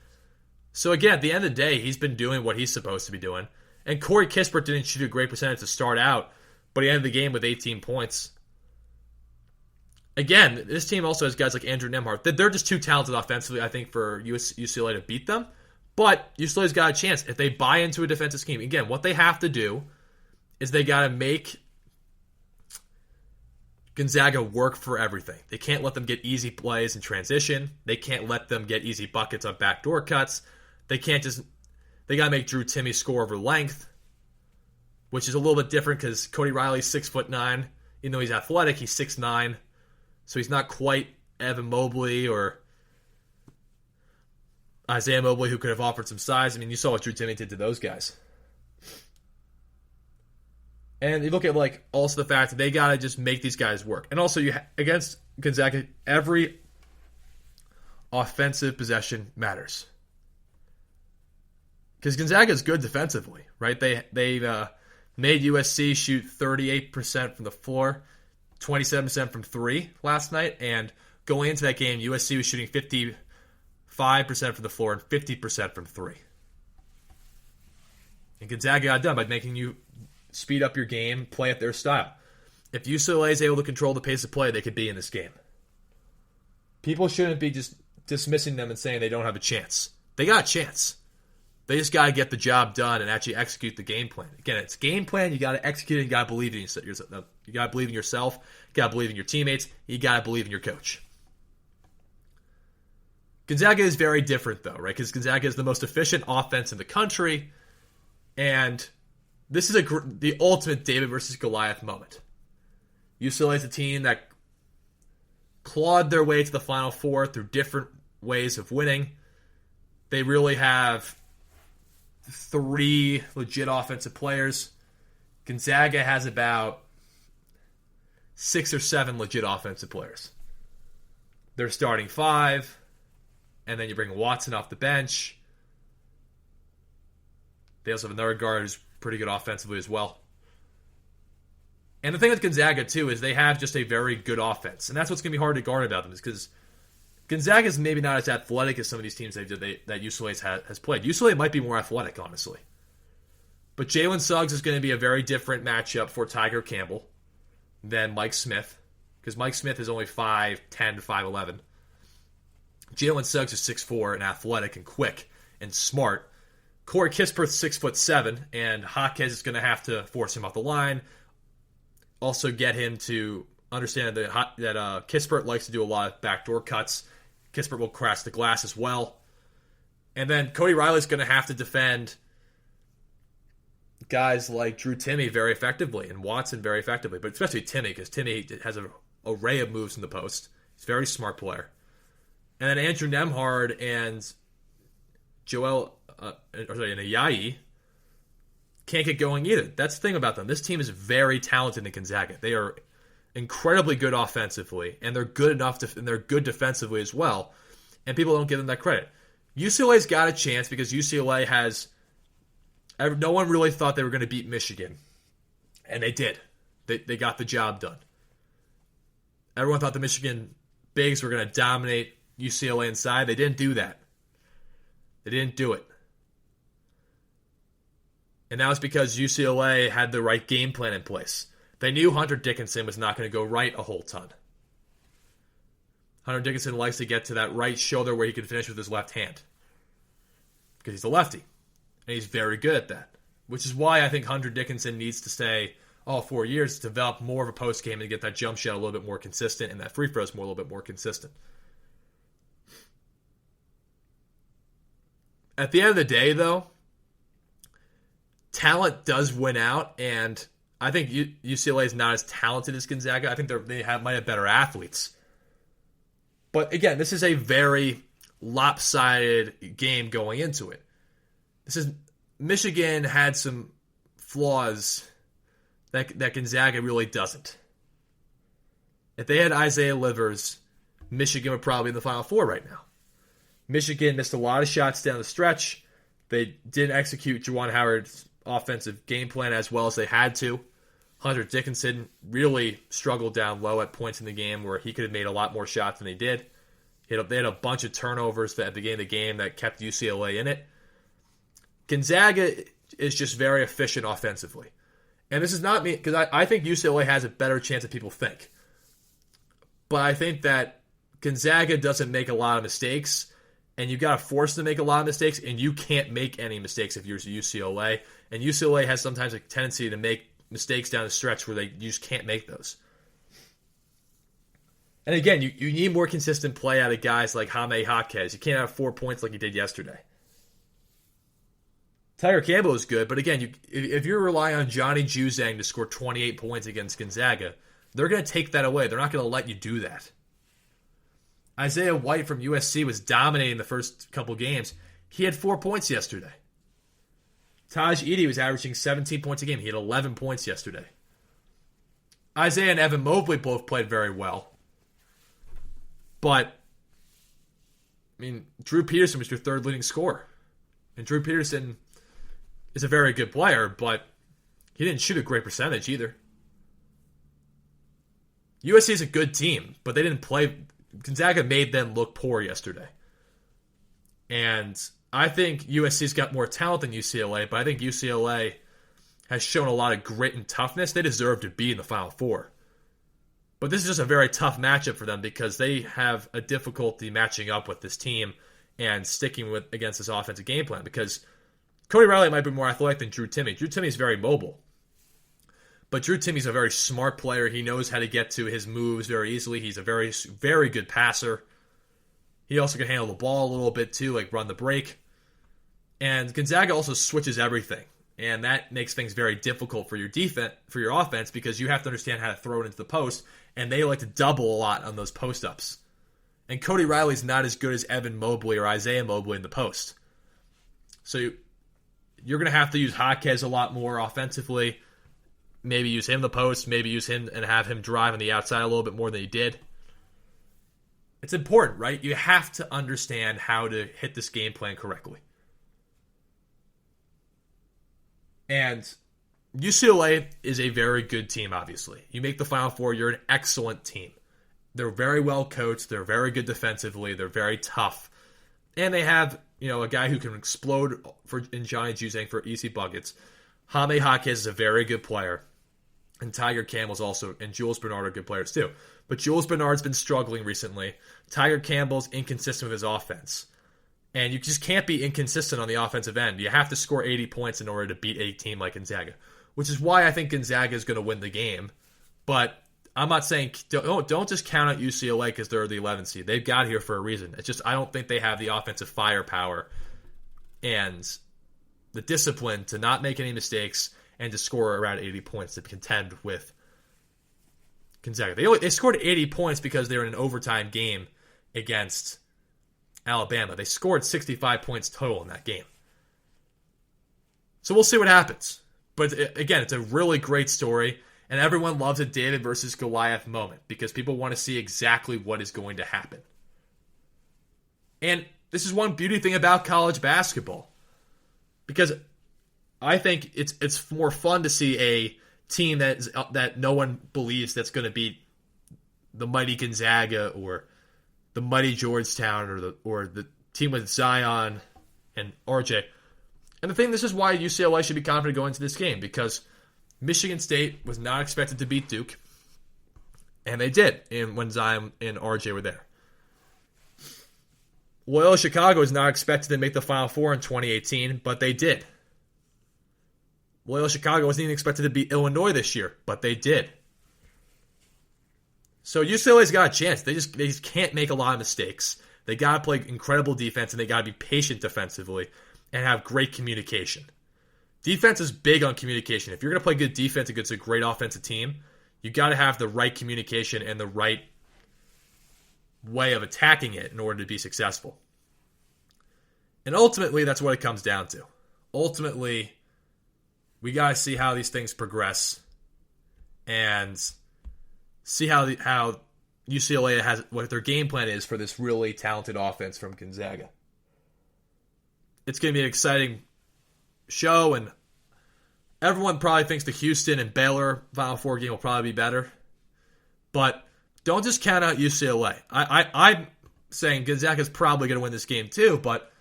Speaker 2: So again, at the end of the day, he's been doing what he's supposed to be doing. And Corey Kispert didn't shoot a great percentage to start out, but he ended the game with 18 points. Again, this team also has guys like Andrew Nembhard. They're just too talented offensively, I think, for UCLA to beat them. But UCLA's got a chance if they buy into a defensive scheme. Again, what they have to do is they got to make Gonzaga work for everything. They can't let them get easy plays in transition. They can't let them get easy buckets on backdoor cuts. They got to make Drew Timme score over length, which is a little bit different because Cody Riley's 6'9". Even though he's athletic, he's 6'9". So he's not quite Evan Mobley or Isaiah Mobley, who could have offered some size. I mean, you saw what Drew Timme did to those guys. And you look at also the fact that they got to just make these guys work. And also, against Gonzaga, every offensive possession matters. Because Gonzaga is good defensively, right? They've made USC shoot 38% from the floor, 27% from 3 last night. And going into that game, USC was shooting 55% from the floor and 50% from 3. And Gonzaga got done by making you speed up your game, play at their style. If UCLA is able to control the pace of play, they could be in this game. People shouldn't be just dismissing them and saying they don't have a chance. They got a chance. They just got to get the job done and actually execute the game plan. Again, it's game plan. You got to execute it. You got to believe in yourself. You got to believe in yourself. You got to believe in your teammates. You got to believe in your coach. Gonzaga is very different, though, right? Because Gonzaga is the most efficient offense in the country, and this is the ultimate David versus Goliath moment. UCLA is a team that clawed their way to the Final Four through different ways of winning. They really have 3 legit offensive players. Gonzaga has about 6 or 7 legit offensive players. They're starting 5. And then you bring Watson off the bench. They also have another guard who's pretty good offensively as well. And the thing with Gonzaga, too, is they have just a very good offense. And that's what's going to be hard to guard about them, is because Gonzaga is maybe not as athletic as some of these teams that UCLA has played. UCLA might be more athletic, honestly. But Jalen Suggs is going to be a very different matchup for Tiger Campbell than Mike Smith, because Mike Smith is only 5'10" to 5'11". Jalen Suggs is 6'4" and athletic and quick and smart. Corey Kispert's 6'7", and Jaquez is going to have to force him off the line. Also get him to understand that Kispert likes to do a lot of backdoor cuts. Kispert will crash the glass as well. And then Cody Riley's going to have to defend guys like Drew Timme very effectively and Watson very effectively, but especially Timme, because Timme has an array of moves in the post. He's a very smart player. And then Andrew Nembhard and Ayayi can't get going either. That's the thing about them. This team is very talented in Gonzaga. They are incredibly good offensively, and they're good enough and they're good defensively as well. And people don't give them that credit. UCLA's got a chance because UCLA has. No one really thought they were going to beat Michigan, and they did. They got the job done. Everyone thought the Michigan bigs were going to dominate UCLA inside. They didn't do that. They didn't do it. And that was because UCLA had the right game plan in place. They knew Hunter Dickinson was not going to go right a whole ton. Hunter Dickinson likes to get to that right shoulder where he can finish with his left hand. Because he's a lefty. And he's very good at that. Which is why I think Hunter Dickinson needs to stay all 4 years to develop more of a post game and get that jump shot a little bit more consistent and that free throws a little bit more consistent. At the end of the day, though, talent does win out, and I think UCLA is not as talented as Gonzaga. I think might have better athletes. But again, this is a very lopsided game going into it. Michigan had some flaws that Gonzaga really doesn't. If they had Isaiah Livers, Michigan would probably be in the Final Four right now. Michigan missed a lot of shots down the stretch. They didn't execute Dwight Howard's offensive game plan as well as they had to. Hunter Dickinson really struggled down low at points in the game where he could have made a lot more shots than he did. They had a bunch of turnovers at the beginning of the game that kept UCLA in it. Gonzaga is just very efficient offensively. And this is not me, because I think UCLA has a better chance than people think. But I think that Gonzaga doesn't make a lot of mistakes, and you've got to force them to make a lot of mistakes, and you can't make any mistakes if you're UCLA. And UCLA has sometimes a tendency to make mistakes down the stretch where you just can't make those. And again, you need more consistent play out of guys like Jaime Jaquez. You can't have 4 points like you did yesterday. Tiger Campbell is good, but again, if you're relying on Johnny Juzang to score 28 points against Gonzaga, they're going to take that away. They're not going to let you do that. Isaiah White from USC was dominating the first couple games. He had 4 points yesterday. Taj Edey was averaging 17 points a game. He had 11 points yesterday. Isaiah and Evan Mobley both played very well. But, Drew Peterson was your third leading scorer. And Drew Peterson is a very good player, but he didn't shoot a great percentage either. USC is a good team, but they didn't play. Gonzaga made them look poor yesterday. And I think USC's got more talent than UCLA, but I think UCLA has shown a lot of grit and toughness. They deserve to be in the Final Four. But this is just a very tough matchup for them because they have a difficulty matching up with this team and sticking against this offensive game plan because Cody Riley might be more athletic than Drew Timme. Drew Timme is very mobile. But Drew Timme's a very smart player. He knows how to get to his moves very easily. He's a very, very good passer. He also can handle the ball a little bit too, like run the break. And Gonzaga also switches everything. And that makes things very difficult for your defense, for your offense, because you have to understand how to throw it into the post. And they like to double a lot on those post-ups. And Cody Riley's not as good as Evan Mobley or Isaiah Mobley in the post. So you're going to have to use Jaquez a lot more offensively. Maybe use him in the post. Maybe use him and have him drive on the outside a little bit more than he did. It's important, right? You have to understand how to hit this game plan correctly. And UCLA is a very good team, obviously. You make the Final Four, you're an excellent team. They're very well coached. They're very good defensively. They're very tough. And they have, a guy who can explode in Johnny Juzang for easy buckets. Jaime Jaquez is a very good player. And Tiger Campbell's also, and Jules Bernard are good players too. But Jules Bernard's been struggling recently. Tiger Campbell's inconsistent with his offense. And you just can't be inconsistent on the offensive end. You have to score 80 points in order to beat a team like Gonzaga. Which is why I think Gonzaga is going to win the game. But I'm not saying, don't just count out UCLA because they're the 11th seed. They've got here for a reason. It's just I don't think they have the offensive firepower and the discipline to not make any mistakes and to score around 80 points to contend with Gonzaga. They scored 80 points because they were in an overtime game against Alabama. They scored 65 points total in that game. So we'll see what happens. But again, it's a really great story, and everyone loves a David versus Goliath moment because people want to see exactly what is going to happen. And this is one beauty thing about college basketball. Because I think it's more fun to see a team that no one believes that's going to beat the mighty Gonzaga or the mighty Georgetown or the team with Zion and RJ. And this is why UCLA should be confident going into this game, because Michigan State was not expected to beat Duke, and they did when Zion and RJ were there. Loyola Chicago is not expected to make the Final Four in 2018, but they did. Loyola Chicago wasn't even expected to beat Illinois this year, but they did. So UCLA's got a chance. They just can't make a lot of mistakes. They got to play incredible defense, and they got to be patient defensively and have great communication. Defense is big on communication. If you're going to play good defense against a great offensive team, you got to have the right communication and the right way of attacking it in order to be successful. And ultimately, that's what it comes down to. Ultimately, we got to see how these things progress and see how UCLA has, what their game plan is for this really talented offense from Gonzaga. It's going to be an exciting show, and everyone probably thinks the Houston and Baylor Final Four game will probably be better. But don't just count out UCLA. I'm saying Gonzaga's probably going to win this game too, but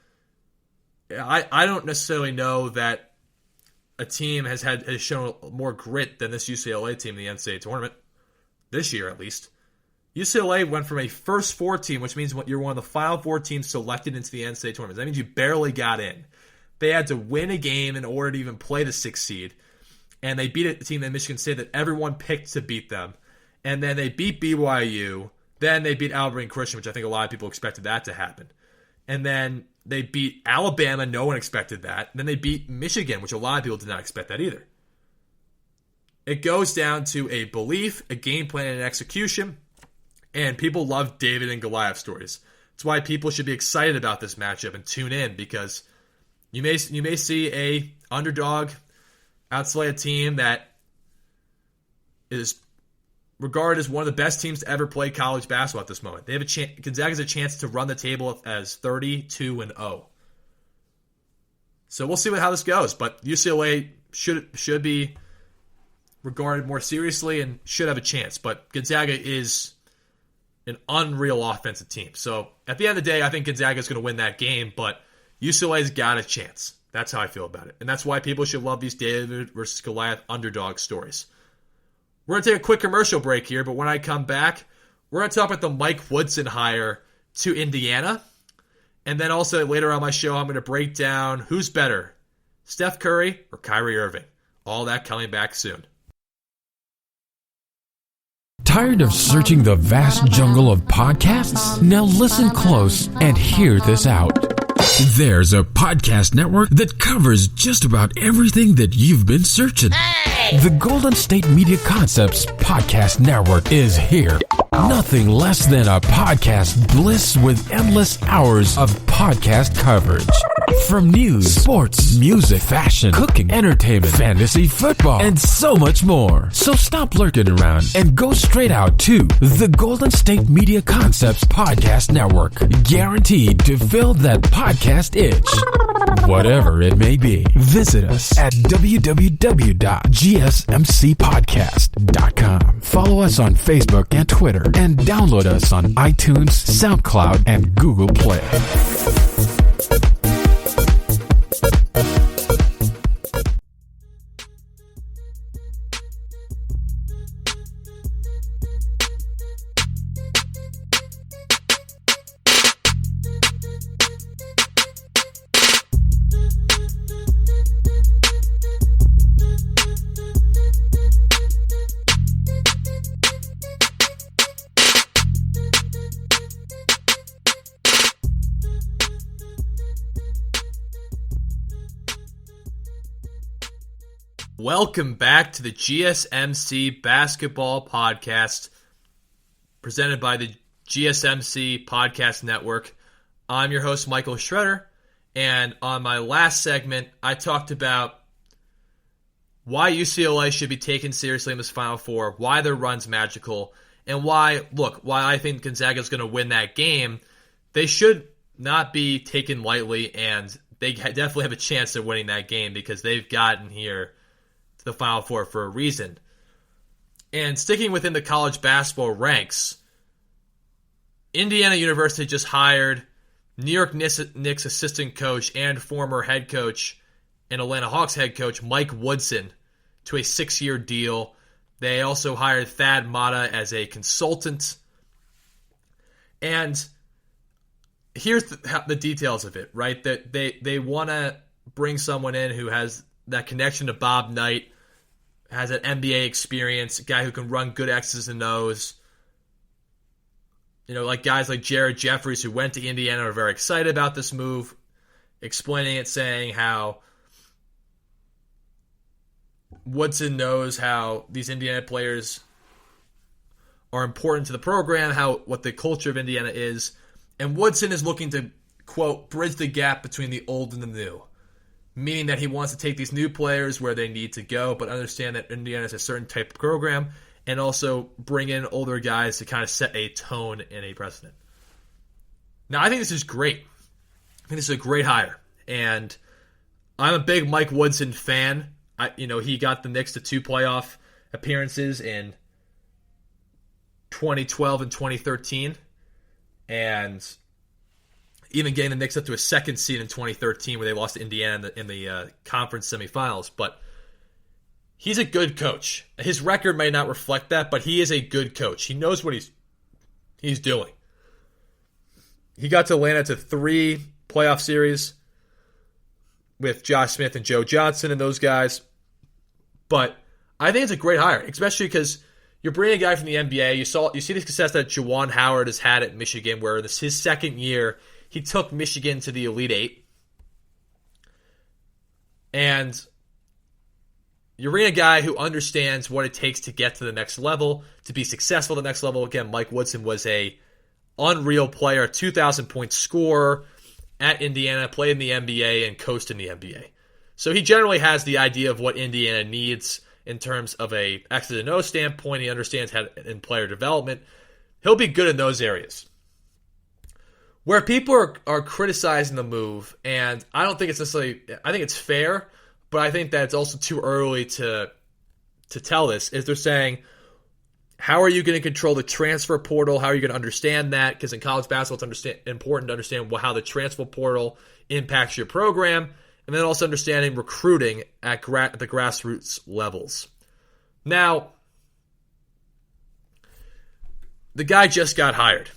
Speaker 2: I don't necessarily know that a team has shown more grit than this UCLA team in the NCAA tournament. This year, at least. UCLA went from a first four team, which means you're one of the Final Four teams selected into the NCAA tournament. That means you barely got in. They had to win a game in order to even play the 6th seed. And they beat a team in Michigan State that everyone picked to beat them. And then they beat BYU. Then they beat Albert and Christian, which I think a lot of people expected that to happen. And then they beat Alabama. No one expected that. And then they beat Michigan, which a lot of people did not expect that either. It goes down to a belief, a game plan, and an execution. And people love David and Goliath stories. That's why people should be excited about this matchup and tune in, because you may see a underdog outslay a team that is regarded as one of the best teams to ever play college basketball at this moment. They have a chance. Gonzaga has a chance to run the table as 32-0. So we'll see how this goes. But UCLA should be regarded more seriously and should have a chance. But Gonzaga is an unreal offensive team. So at the end of the day, I think Gonzaga is going to win that game, but UCLA's got a chance. That's how I feel about it. And that's why people should love these David versus Goliath underdog stories. We're going to take a quick commercial break here, but when I come back, we're going to talk about the Mike Woodson hire to Indiana. And then also later on my show, I'm going to break down who's better, Steph Curry or Kyrie Irving. All that coming back soon.
Speaker 1: Tired of searching the vast jungle of podcasts? Now listen close and hear this out. There's a podcast network that covers just about everything that you've been searching. Hey! The Golden State Media Concepts Podcast Network is here. Nothing less than a podcast bliss with endless hours of podcast coverage. From news, sports, music, fashion, cooking, entertainment, fantasy, football, and so much more. So stop lurking around and go straight out to the Golden State Media Concepts Podcast Network. Guaranteed to fill that podcast itch. Whatever it may be. Visit us at www.gsmcpodcast.com. Follow us on Facebook and Twitter, and download us on iTunes, SoundCloud, and Google Play.
Speaker 2: Welcome back to the GSMC Basketball Podcast, presented by the GSMC Podcast Network. I'm your host, Michael Schroeder, and on my last segment, I talked about why UCLA should be taken seriously in this Final Four, why their run's magical, and why I think Gonzaga is going to win that game. They should not be taken lightly, and they definitely have a chance of winning that game because they've gotten here to the Final Four for a reason. And sticking within the college basketball ranks, Indiana University just hired New York Knicks assistant coach and former head coach and Atlanta Hawks head coach Mike Woodson to a 6-year deal. They also hired Thad Matta as a consultant. And here's the details of it, right? That they want to bring someone in who has that connection to Bob Knight, has an NBA experience, a guy who can run good X's and O's. Like guys like Jared Jeffries, who went to Indiana, are very excited about this move, explaining it, saying how Woodson knows how these Indiana players are important to the program, what the culture of Indiana is. And Woodson is looking to, quote, bridge the gap between the old and the new, meaning that he wants to take these new players where they need to go, but understand that Indiana is a certain type of program, and also bring in older guys to kind of set a tone and a precedent. Now, I think this is great. I think this is a great hire. And I'm a big Mike Woodson fan. He got the Knicks to 2 playoff appearances in 2012 and 2013. And even getting the Knicks up to a 2nd seed in 2013 where they lost to Indiana in the conference semifinals. But he's a good coach. His record may not reflect that, but he is a good coach. He knows what he's doing. He got to Atlanta to 3 playoff series with Josh Smith and Joe Johnson and those guys. But I think it's a great hire, especially because you're bringing a guy from the NBA. You see the success that Juwan Howard has had at Michigan, where this his 2nd year, he took Michigan to the Elite Eight. And you're bringing a guy who understands what it takes to get to the next level, to be successful at the next level. Again, Mike Woodson was a unreal player, 2,000-point scorer at Indiana, played in the NBA, and coached in the NBA. So he generally has the idea of what Indiana needs in terms of a X's and O standpoint. He understands how in player development. He'll be good in those areas. Where people are criticizing the move, and I don't think it's necessarily, I think it's fair, but I think that it's also too early to tell this, is they're saying, how are you going to control the transfer portal? How are you going to understand that? Because in college basketball, it's important to understand how the transfer portal impacts your program, and then also understanding recruiting at the grassroots levels. Now, the guy just got hired,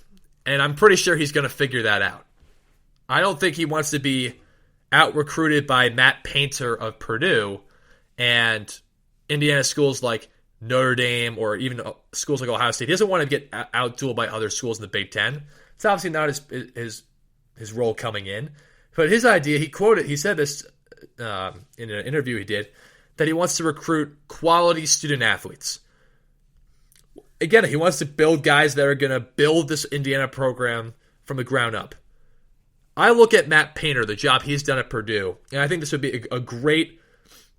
Speaker 2: and I'm pretty sure he's going to figure that out. I don't think he wants to be out-recruited by Matt Painter of Purdue and Indiana schools like Notre Dame or even schools like Ohio State. He doesn't want to get out-dueled by other schools in the Big Ten. It's obviously not his role coming in. But his idea, he said this in an interview he did, that he wants to recruit quality student athletes. Again, he wants to build guys that are going to build this Indiana program from the ground up. I look at Matt Painter, the job he's done at Purdue, and I think this would be a great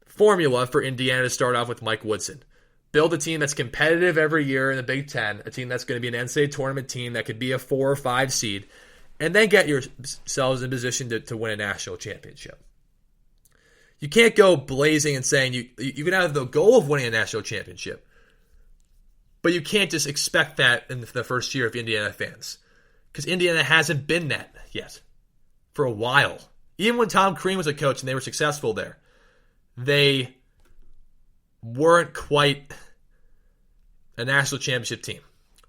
Speaker 2: formula for Indiana to start off with Mike Woodson. Build a team that's competitive every year in the Big Ten, a team that's going to be an NCAA tournament team that could be a 4 or 5 seed, and then get yourselves in position to win a national championship. You can't go blazing and saying you can have the goal of winning a national championship, but you can't just expect that in the first year of Indiana fans, because Indiana hasn't been that yet for a while. Even when Tom Crean was a coach and they were successful there, they weren't quite a national championship team.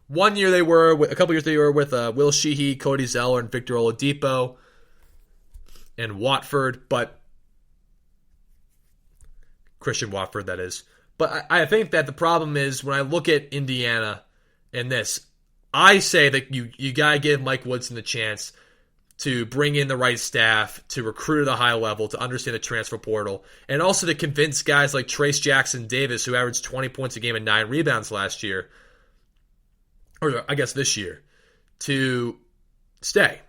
Speaker 2: One year they were, a couple years they were with Will Sheehy, Cody Zeller, and Victor Oladipo, and Watford, but Christian Watford, that is. But I think that the problem is when I look at Indiana and this, I say that you got to give Mike Woodson the chance to bring in the right staff, to recruit at a high level, to understand the transfer portal, and also to convince guys like Trace Jackson Davis, who averaged 20 points a game and 9 rebounds last year, or I guess this year, to stay.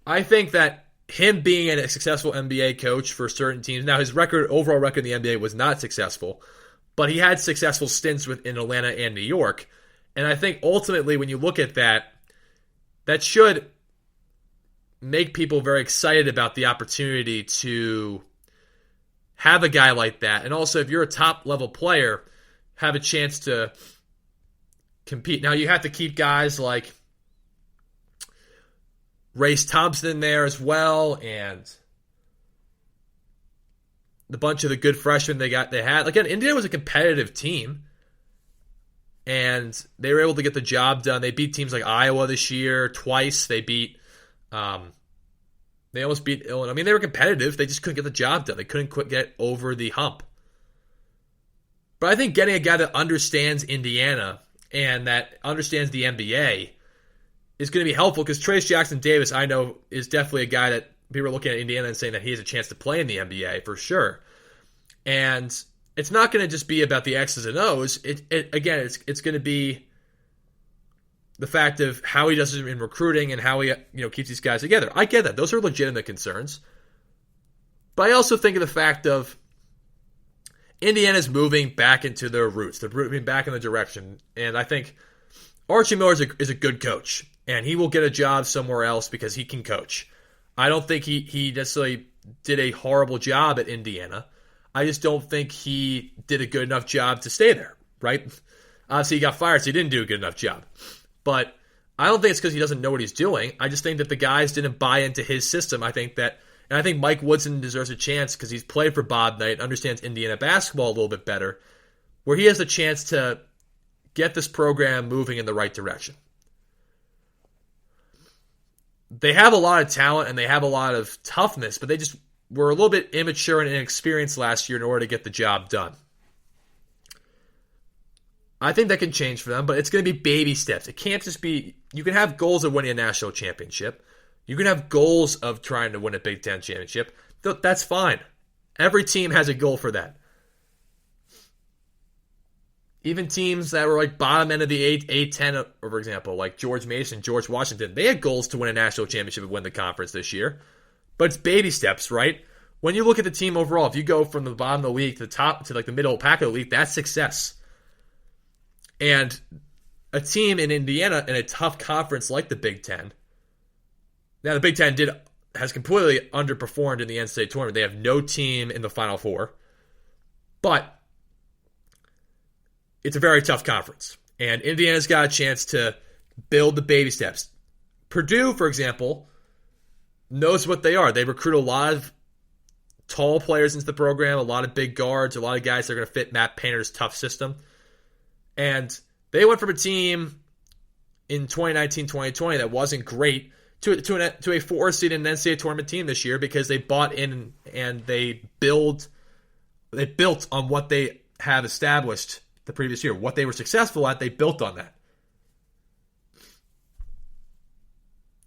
Speaker 2: I think that him being a successful NBA coach for certain teams, now his overall record in the NBA was not successful, but he had successful stints in Atlanta and New York. And I think ultimately when you look at that, that should make people very excited about the opportunity to have a guy like that. And also, if you're a top-level player, have a chance to compete. Now, you have to keep guys like Race Thompson in there as well, and the bunch of the good freshmen they had. Again, Indiana was a competitive team, and they were able to get the job done. They beat teams like Iowa this year twice. They beat They almost beat Illinois. I mean, they were competitive. They just couldn't get the job done. They couldn't get over the hump. But I think getting a guy that understands Indiana and that understands the NBA is going to be helpful because Trayce Jackson-Davis, I know, is definitely a guy that people are looking at Indiana and saying that he has a chance to play in the NBA for sure. And it's not going to just be about the X's and O's. It's going to be the fact of how he does it in recruiting and how he keeps these guys together. I get that. Those are legitimate concerns. But I also think of the fact of Indiana's moving back into their roots. They're moving back in the direction. And I think Archie Miller is a good coach. And he will get a job somewhere else because he can coach. I don't think he necessarily did a horrible job at Indiana. I just don't think he did a good enough job to stay there, right? Obviously, he got fired, so he didn't do a good enough job. But I don't think it's because he doesn't know what he's doing. I just think that the guys didn't buy into his system. I think Mike Woodson deserves a chance because he's played for Bob Knight, understands Indiana basketball a little bit better, where he has a chance to get this program moving in the right direction. They have a lot of talent and they have a lot of toughness, but they just were a little bit immature and inexperienced last year in order to get the job done. I think that can change for them, but it's going to be baby steps. It can't just be, you can have goals of winning a national championship. You can have goals of trying to win a Big Ten championship. That's fine. Every team has a goal for that. Even teams that were like bottom end of the A10, for example, like George Mason, George Washington, they had goals to win a national championship and win the conference this year. But it's baby steps, right? When you look at the team overall, if you go from the bottom of the league to the top to like the middle pack of the league, that's success. And a team in Indiana in a tough conference like the Big Ten. Now the Big Ten has completely underperformed in the NCAA tournament. They have no team in the Final Four. But it's a very tough conference. And Indiana's got a chance to build the baby steps. Purdue, for example, knows what they are. They recruit a lot of tall players into the program, a lot of big guards, a lot of guys that are going to fit Matt Painter's tough system. And they went from a team in 2019-2020 that wasn't great to a 4-seed in an NCAA tournament team this year because they bought in and they built on what they have established the previous year. What they were successful at, they built on that.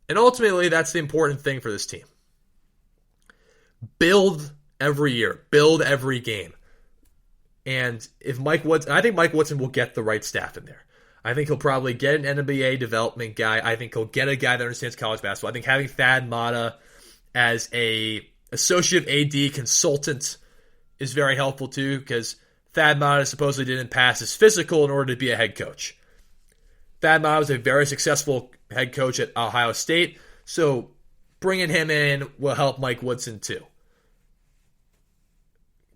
Speaker 2: And ultimately, that's the important thing for this team. Build every year. Build every game. And if I think Mike Woodson will get the right staff in there. I think he'll probably get an NBA development guy. I think he'll get a guy that understands college basketball. I think having Thad Matta as a associate AD consultant is very helpful too, because Thad Matta supposedly didn't pass his physical in order to be a head coach. Thad Matta was a very successful head coach at Ohio State, so bringing him in will help Mike Woodson too.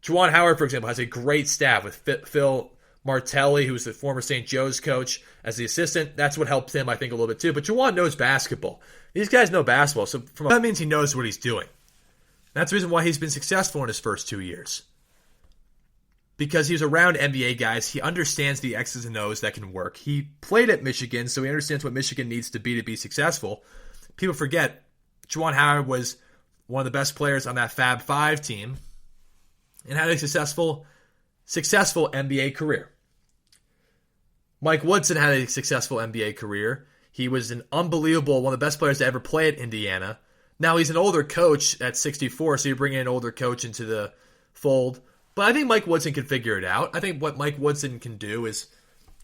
Speaker 2: Dwight Howard, for example, has a great staff with Phil Martelli, who was the former St. Joe's coach, as the assistant. That's what helps him, I think, a little bit too. But Juwan knows basketball. These guys know basketball, so that means he knows what he's doing. That's the reason why he's been successful in his first 2 years. Because he was around NBA guys. He understands the X's and O's that can work. He played at Michigan, so he understands what Michigan needs to be successful. People forget, Juwan Howard was one of the best players on that Fab 5 team and had a successful NBA career. Mike Woodson had a successful NBA career. He was an unbelievable, one of the best players to ever play at Indiana. Now he's an older coach at 64, so you bring in an older coach into the fold. But I think Mike Woodson can figure it out. I think what Mike Woodson can do is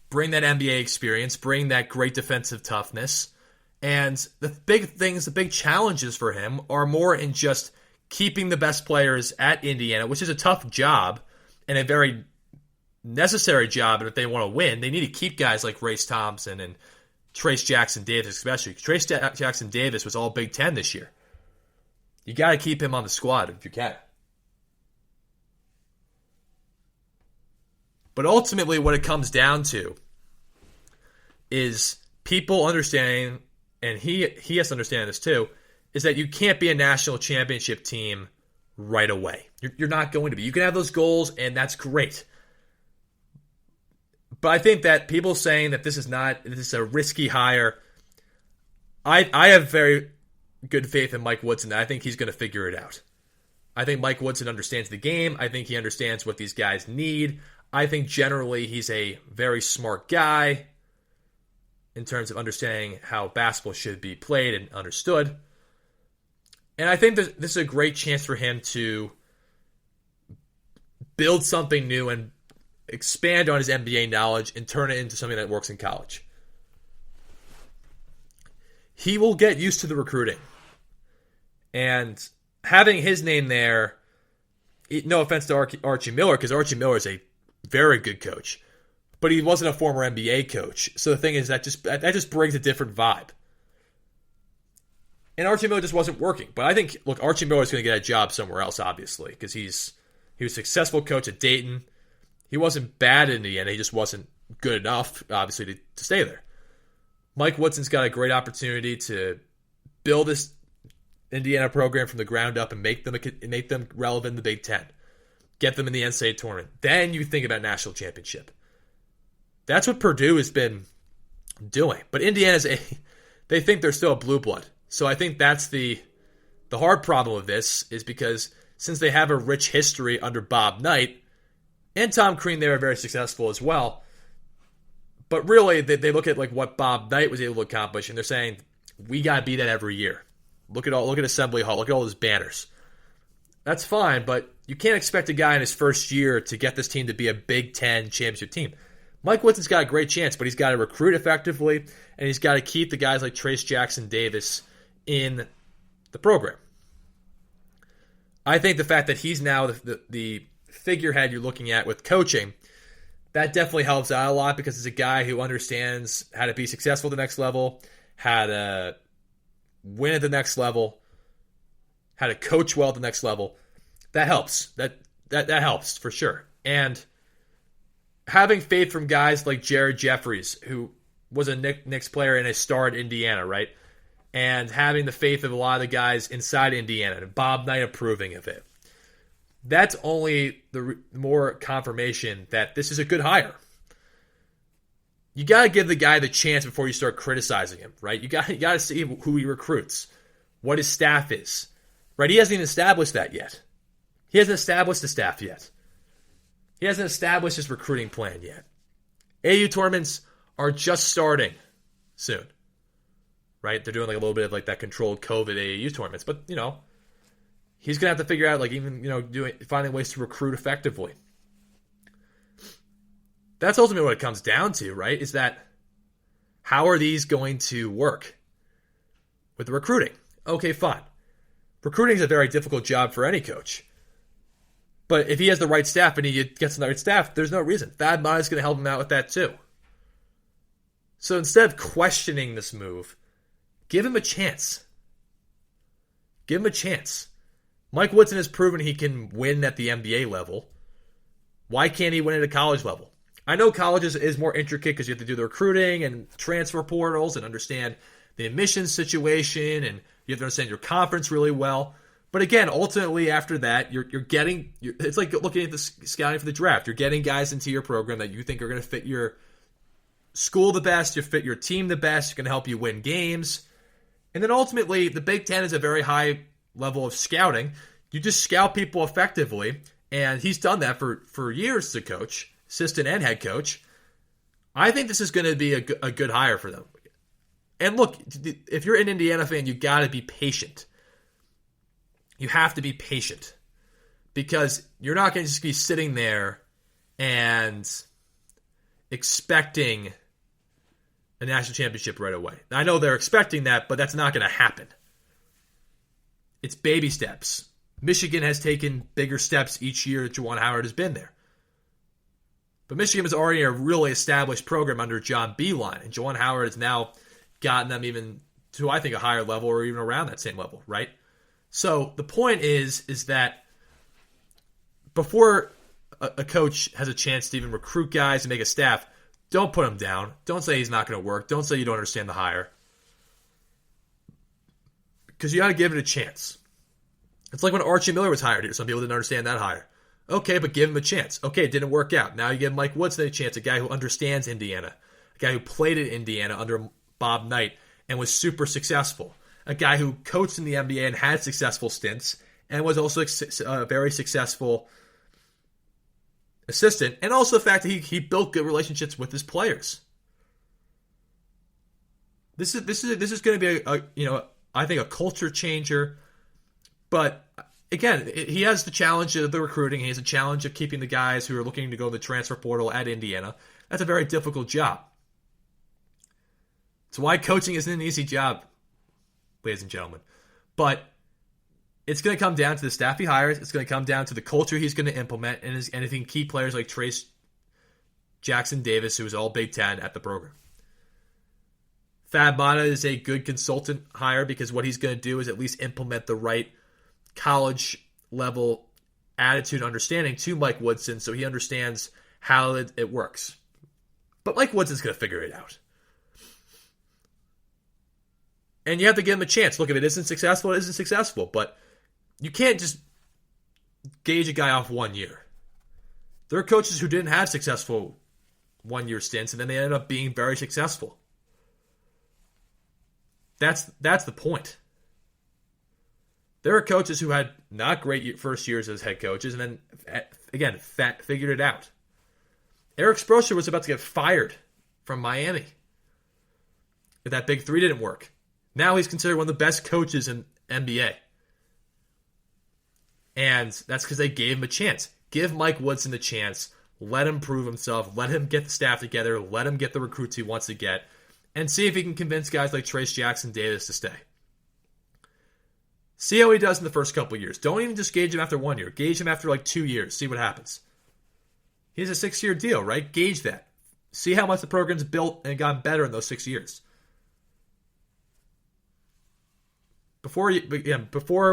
Speaker 2: bring that NBA experience, bring that great defensive toughness. And the big challenges for him are more in just keeping the best players at Indiana, which is a tough job and a very necessary job. And if they want to win, they need to keep guys like Race Thompson and Trayce Jackson-Davis, especially. Trayce Jackson-Davis was all Big Ten this year. You got to keep him on the squad if you can. But ultimately, what it comes down to is people understanding, and he has to understand this too, is that you can't be a national championship team right away. You're not going to be. You can have those goals, and that's great. But I think that people saying that this is a risky hire, I have very good faith in Mike Woodson that I think he's going to figure it out. I think Mike Woodson understands the game. I think he understands what these guys need. I think generally he's a very smart guy in terms of understanding how basketball should be played and understood. And I think this is a great chance for him to build something new and expand on his NBA knowledge and turn it into something that works in college. He will get used to the recruiting. And having his name there, no offense to Archie Miller, because Archie Miller is a very good coach, but he wasn't a former NBA coach. So the thing is that just brings a different vibe. And Archie Miller just wasn't working. But I think, look, Archie Miller is going to get a job somewhere else, obviously, because he was a successful coach at Dayton. He wasn't bad in Indiana. He just wasn't good enough, obviously, to stay there. Mike Woodson's got a great opportunity to build this Indiana program from the ground up and make them relevant in the Big Ten. Get them in the NCAA tournament. Then you think about national championship. That's what Purdue has been doing. But Indiana's they think they're still a blue blood. So I think that's the hard problem of this is because since they have a rich history under Bob Knight and Tom Crean, they were very successful as well. But really, they look at like what Bob Knight was able to accomplish, and they're saying we got to be that every year. Look at Assembly Hall. Look at all those banners. That's fine, but you can't expect a guy in his first year to get this team to be a Big Ten championship team. Mike Woodson's got a great chance, but he's got to recruit effectively, and he's got to keep the guys like Trace Jackson Davis in the program. I think the fact that he's now the figurehead you're looking at with coaching, that definitely helps out a lot because it's a guy who understands how to be successful at the next level, how to win at the next level, how to coach well at the next level. That helps. That helps for sure. And having faith from guys like Jared Jeffries, who was a Knicks player and a star at Indiana, right? And having the faith of a lot of the guys inside Indiana, and Bob Knight approving of it. That's only the more confirmation that this is a good hire. You got to give the guy the chance before you start criticizing him, right? You got to see who he recruits, what his staff is, right? He hasn't even established that yet. He hasn't established the staff yet. He hasn't established his recruiting plan yet. AU tournaments are just starting soon, right? They're doing like a little bit of like that controlled COVID AAU tournaments, but he's gonna have to figure out like even finding ways to recruit effectively. That's ultimately what it comes down to, right? Is that how are these going to work with the recruiting? Okay, fine. Recruiting is a very difficult job for any coach. But if he has the right staff and he gets the right staff, there's no reason. Thad Matta is going to help him out with that too. So instead of questioning this move, give him a chance. Give him a chance. Mike Woodson has proven he can win at the NBA level. Why can't he win at a college level? I know college is more intricate because you have to do the recruiting and transfer portals and understand the admissions situation, and you have to understand your conference really well. But again, ultimately after that, it's like looking at the scouting for the draft. You're getting guys into your program that you think are going to fit your school the best, you fit your team the best, you're going to help you win games. And then ultimately, the Big Ten is a very high level of scouting. You just scout people effectively, and he's done that for years as a coach, assistant and head coach. I think this is going to be a good hire for them. And look, if you're an Indiana fan, you got to be patient. You have to be patient because you're not going to just be sitting there and expecting a national championship right away. I know they're expecting that, but that's not going to happen. It's baby steps. Michigan has taken bigger steps each year that Dwight Howard has been there. But Michigan is already a really established program under John Beilein, and Dwight Howard has now gotten them even to, I think, a higher level or even around that same level, right? So the point is that before a coach has a chance to even recruit guys and make a staff, don't put him down. Don't say he's not going to work. Don't say you don't understand the hire. Because you got to give it a chance. It's like when Archie Miller was hired here. Some people didn't understand that hire. Okay, but give him a chance. Okay, it didn't work out. Now you give Mike Woodson a chance, a guy who understands Indiana, a guy who played at Indiana under Bob Knight and was super successful. a guy who coached in the NBA and had successful stints and was also a very successful assistant, and also the fact that he built good relationships with his players. This is going to be I think a culture changer. But again, he has the challenge of the recruiting. He has a challenge of keeping the guys who are looking to go to the transfer portal at Indiana. That's a very difficult job. It's why coaching isn't an easy job, ladies and gentlemen. But it's going to come down to the staff he hires. It's going to come down to the culture he's going to implement, and if he can keep players like Trace Jackson Davis, who is all Big Ten, at the program. Fab Mata is a good consultant hire because what he's going to do is at least implement the right college-level attitude and understanding to Mike Woodson so he understands how it works. But Mike Woodson's going to figure it out. And you have to give him a chance. Look, if it isn't successful, it isn't successful. But you can't just gauge a guy off 1 year. There are coaches who didn't have successful one-year stints, and then they ended up being very successful. That's the point. There are coaches who had not great first years as head coaches, and then, again, figured it out. Eric Spoelstra was about to get fired from Miami if that big three didn't work. Now he's considered one of the best coaches in NBA. And that's because they gave him a chance. Give Mike Woodson a chance. Let him prove himself. Let him get the staff together. Let him get the recruits he wants to get. And see if he can convince guys like Trace Jackson Davis to stay. See how he does in the first couple years. Don't even just gauge him after 1 year. Gauge him after 2 years. See what happens. He has a 6-year deal, right? Gauge that. See how much the program's built and gotten better in those 6 years. Before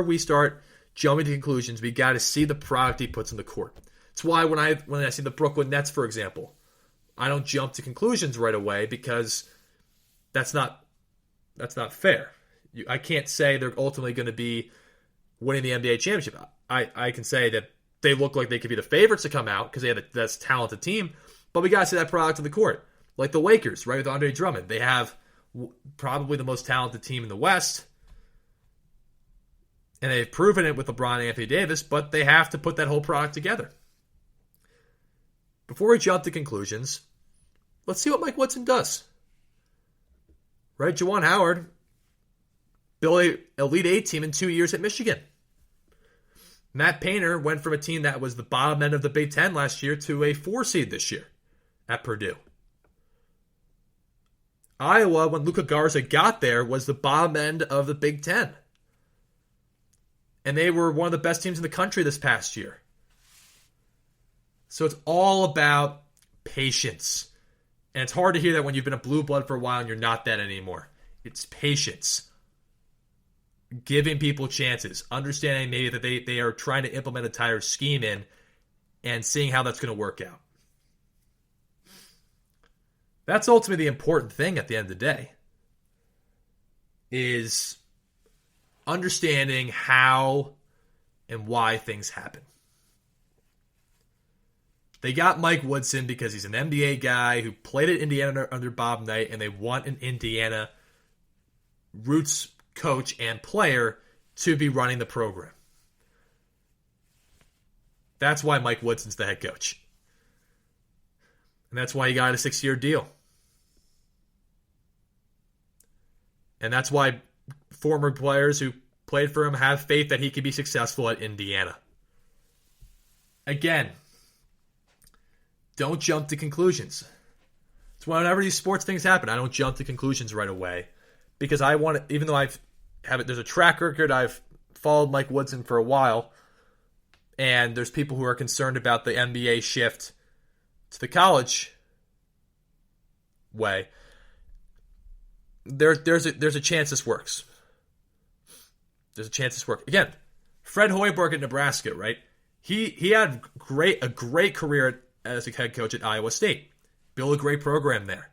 Speaker 2: we start jumping to conclusions, we got to see the product he puts on the court. That's why when I see the Brooklyn Nets, for example, I don't jump to conclusions right away because that's not fair. I can't say they're ultimately going to be winning the NBA championship. I can say that they look like they could be the favorites to come out because they have this talented team, but we got to see that product on the court. Like the Lakers, right, with Andre Drummond. They have probably the most talented team in the West, and they've proven it with LeBron and Anthony Davis, but they have to put that whole product together. Before we jump to conclusions, let's see what Mike Woodson does. Right, Dwight Howard built an Elite Eight team in 2 years at Michigan. Matt Painter went from a team that was the bottom end of the Big Ten last year to a 4 seed this year at Purdue. Iowa, when Luka Garza got there, was the bottom end of the Big Ten. And they were one of the best teams in the country this past year. So it's all about patience. And it's hard to hear that when you've been a blue blood for a while and you're not that anymore. It's patience. Giving people chances. Understanding maybe that they are trying to implement a tighter scheme in and seeing how that's going to work out. That's ultimately the important thing at the end of the day. Is understanding how and why things happen. They got Mike Woodson because he's an NBA guy who played at Indiana under Bob Knight, and they want an Indiana roots coach and player to be running the program. That's why Mike Woodson's the head coach. And that's why he got a 6-year deal. And that's why former players who played for him have faith that he could be successful at Indiana. Again, don't jump to conclusions. It's whenever these sports things happen, I don't jump to conclusions right away. Because I want to, even though there's a track record, I've followed Mike Woodson for a while, and there's people who are concerned about the NBA shift to the college way. There's a chance this works. There's a chance this works. Again, Fred Hoiberg at Nebraska, right? He had a great career as a head coach at Iowa State. Built a great program there.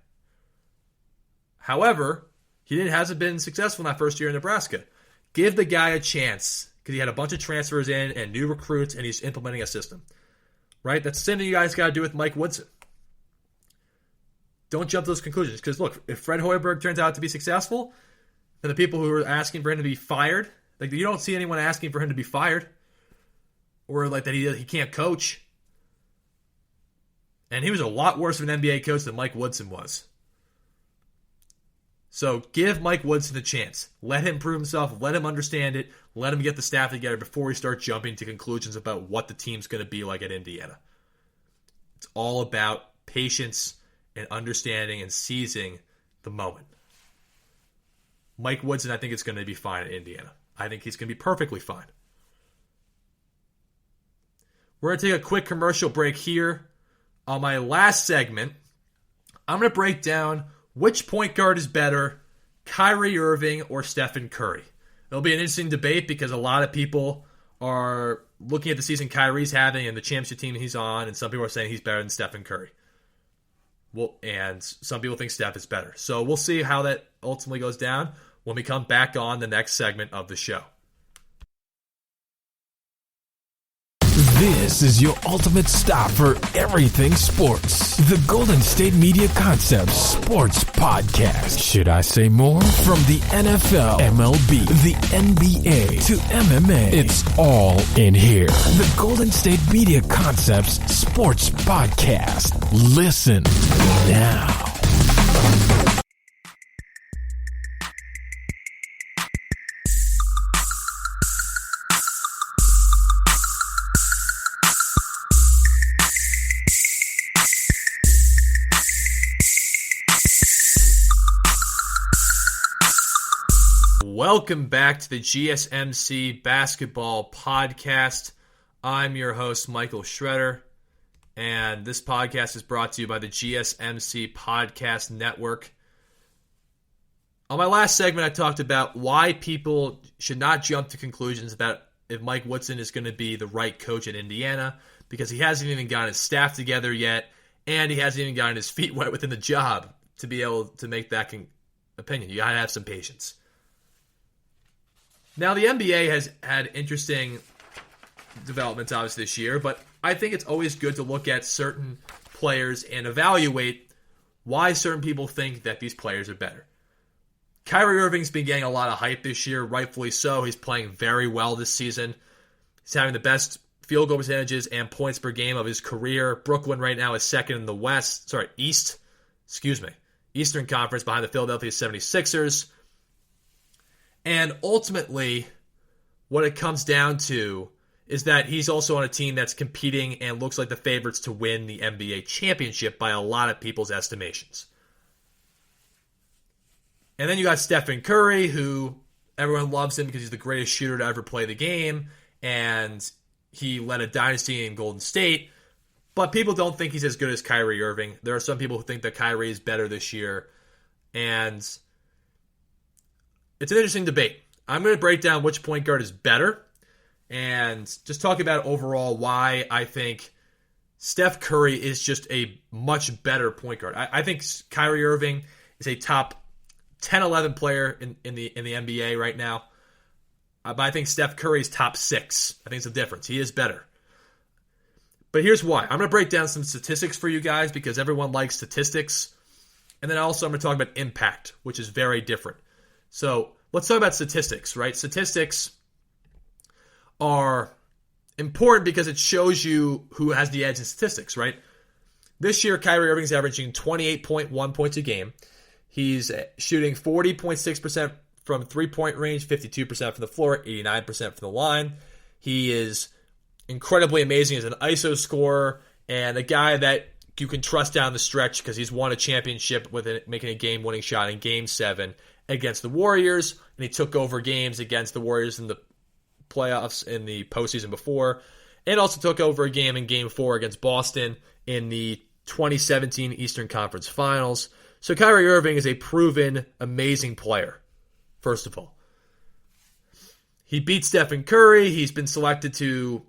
Speaker 2: However, he hasn't been successful in that first year in Nebraska. Give the guy a chance because he had a bunch of transfers in and new recruits, and he's implementing a system. Right? That's the same thing you guys got to do with Mike Woodson. Don't jump to those conclusions because, look, if Fred Hoiberg turns out to be successful, and the people who are asking for him to be fired. Like, you don't see anyone asking for him to be fired or like that he can't coach. And he was a lot worse of an NBA coach than Mike Woodson was. So give Mike Woodson a chance. Let him prove himself. Let him understand it. Let him get the staff together before we start jumping to conclusions about what the team's going to be like at Indiana. It's all about patience and understanding and seizing the moment. Mike Woodson, I think it's going to be fine at Indiana. I think he's going to be perfectly fine. We're going to take a quick commercial break here. On my last segment, I'm going to break down which point guard is better, Kyrie Irving or Stephen Curry. It'll be an interesting debate because a lot of people are looking at the season Kyrie's having and the championship team he's on, and some people are saying he's better than Stephen Curry. Well, and some people think Steph is better. So we'll see how that ultimately goes down when we come back on the next segment of the show.
Speaker 1: This is your ultimate stop for everything sports. The Golden State Media Concepts Sports Podcast. Should I say more? From the NFL, MLB, the NBA to MMA, it's all in here. The Golden State Media Concepts Sports Podcast. Listen now.
Speaker 2: Welcome back to the GSMC Basketball Podcast. I'm your host, Michael Schroeder, and this podcast is brought to you by the GSMC Podcast Network. On my last segment, I talked about why people should not jump to conclusions about if Mike Woodson is going to be the right coach at Indiana, because he hasn't even gotten his staff together yet, and he hasn't even gotten his feet wet within the job to be able to make that opinion. You got to have some patience. Now, the NBA has had interesting developments, obviously, this year, but I think it's always good to look at certain players and evaluate why certain people think that these players are better. Kyrie Irving's been getting a lot of hype this year, rightfully so. He's playing very well this season. He's having the best field goal percentages and points per game of his career. Brooklyn right now is second in the Eastern Conference behind the Philadelphia 76ers. And ultimately, what it comes down to is that he's also on a team that's competing and looks like the favorites to win the NBA championship by a lot of people's estimations. And then you got Stephen Curry, who everyone loves him because he's the greatest shooter to ever play the game, and he led a dynasty in Golden State. But people don't think he's as good as Kyrie Irving. There are some people who think that Kyrie is better this year, and it's an interesting debate. I'm going to break down which point guard is better and just talk about overall why I think Steph Curry is just a much better point guard. I think Kyrie Irving is a top 10, 11 player in the NBA right now. But I think Steph Curry is top 6. I think it's a difference. He is better. But here's why. I'm going to break down some statistics for you guys because everyone likes statistics. And then also I'm going to talk about impact, which is very different. So let's talk about statistics, right? Statistics are important because it shows you who has the edge in statistics, right? This year, Kyrie Irving's averaging 28.1 points a game. He's shooting 40.6% from three-point range, 52% from the floor, 89% from the line. He is incredibly amazing as an ISO scorer and a guy that you can trust down the stretch because he's won a championship with making a game-winning shot in Game 7 against the Warriors, and he took over games against the Warriors in the playoffs in the postseason before, and also took over a game in Game 4 against Boston in the 2017 Eastern Conference Finals. So Kyrie Irving is a proven, amazing player, first of all. He beat Stephen Curry. He's been selected to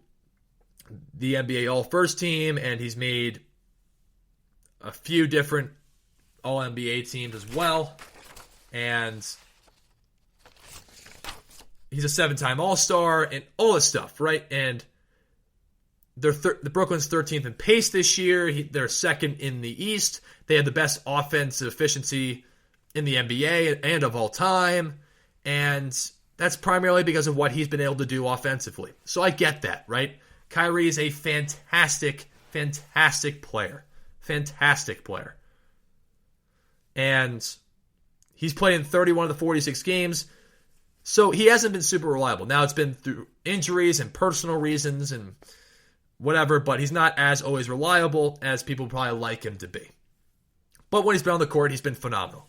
Speaker 2: the NBA All-First team, and he's made a few different All-NBA teams as well. And he's a 7-time All-Star and all this stuff, right? And the Brooklyn's 13th in pace this year. They're second in the East. They had the best offensive efficiency in the NBA and of all time. And that's primarily because of what he's been able to do offensively. So I get that, right? Kyrie is a fantastic player. Fantastic player. And he's played in 31 of the 46 games. So he hasn't been super reliable. Now it's been through injuries and personal reasons and whatever, but he's not as always reliable as people probably like him to be. But when he's been on the court, he's been phenomenal.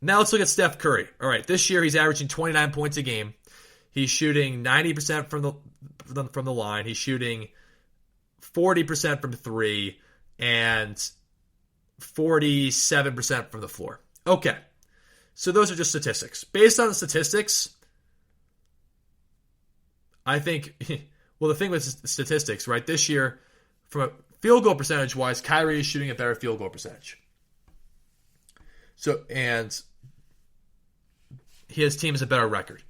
Speaker 2: Now let's look at Steph Curry. All right, this year he's averaging 29 points a game. He's shooting 90% from the line. He's shooting 40% from three and 47% from the floor. Okay, so those are just statistics. Based on the statistics, I think, well, the thing with statistics, right, this year, from a field goal percentage-wise, Kyrie is shooting a better field goal percentage. So, and his team has a better record.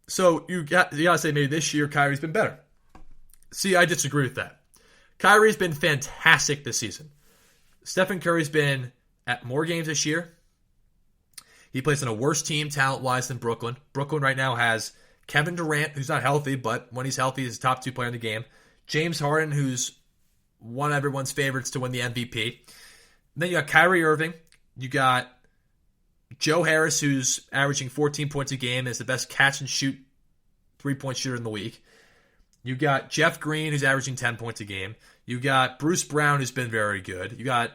Speaker 2: So you gotta say maybe this year Kyrie's been better. See, I disagree with that. Kyrie's been fantastic this season. Stephen Curry's been at more games this year. He plays on a worse team talent-wise than Brooklyn. Brooklyn right now has Kevin Durant, who's not healthy, but when he's healthy, he's the top 2 player in the game. James Harden, who's one of everyone's favorites to win the MVP. Then you got Kyrie Irving. You got Joe Harris, who's averaging 14 points a game, is the best catch-and-shoot three-point shooter in the league. You got Jeff Green, who's averaging 10 points a game. You got Bruce Brown, who's been very good. You got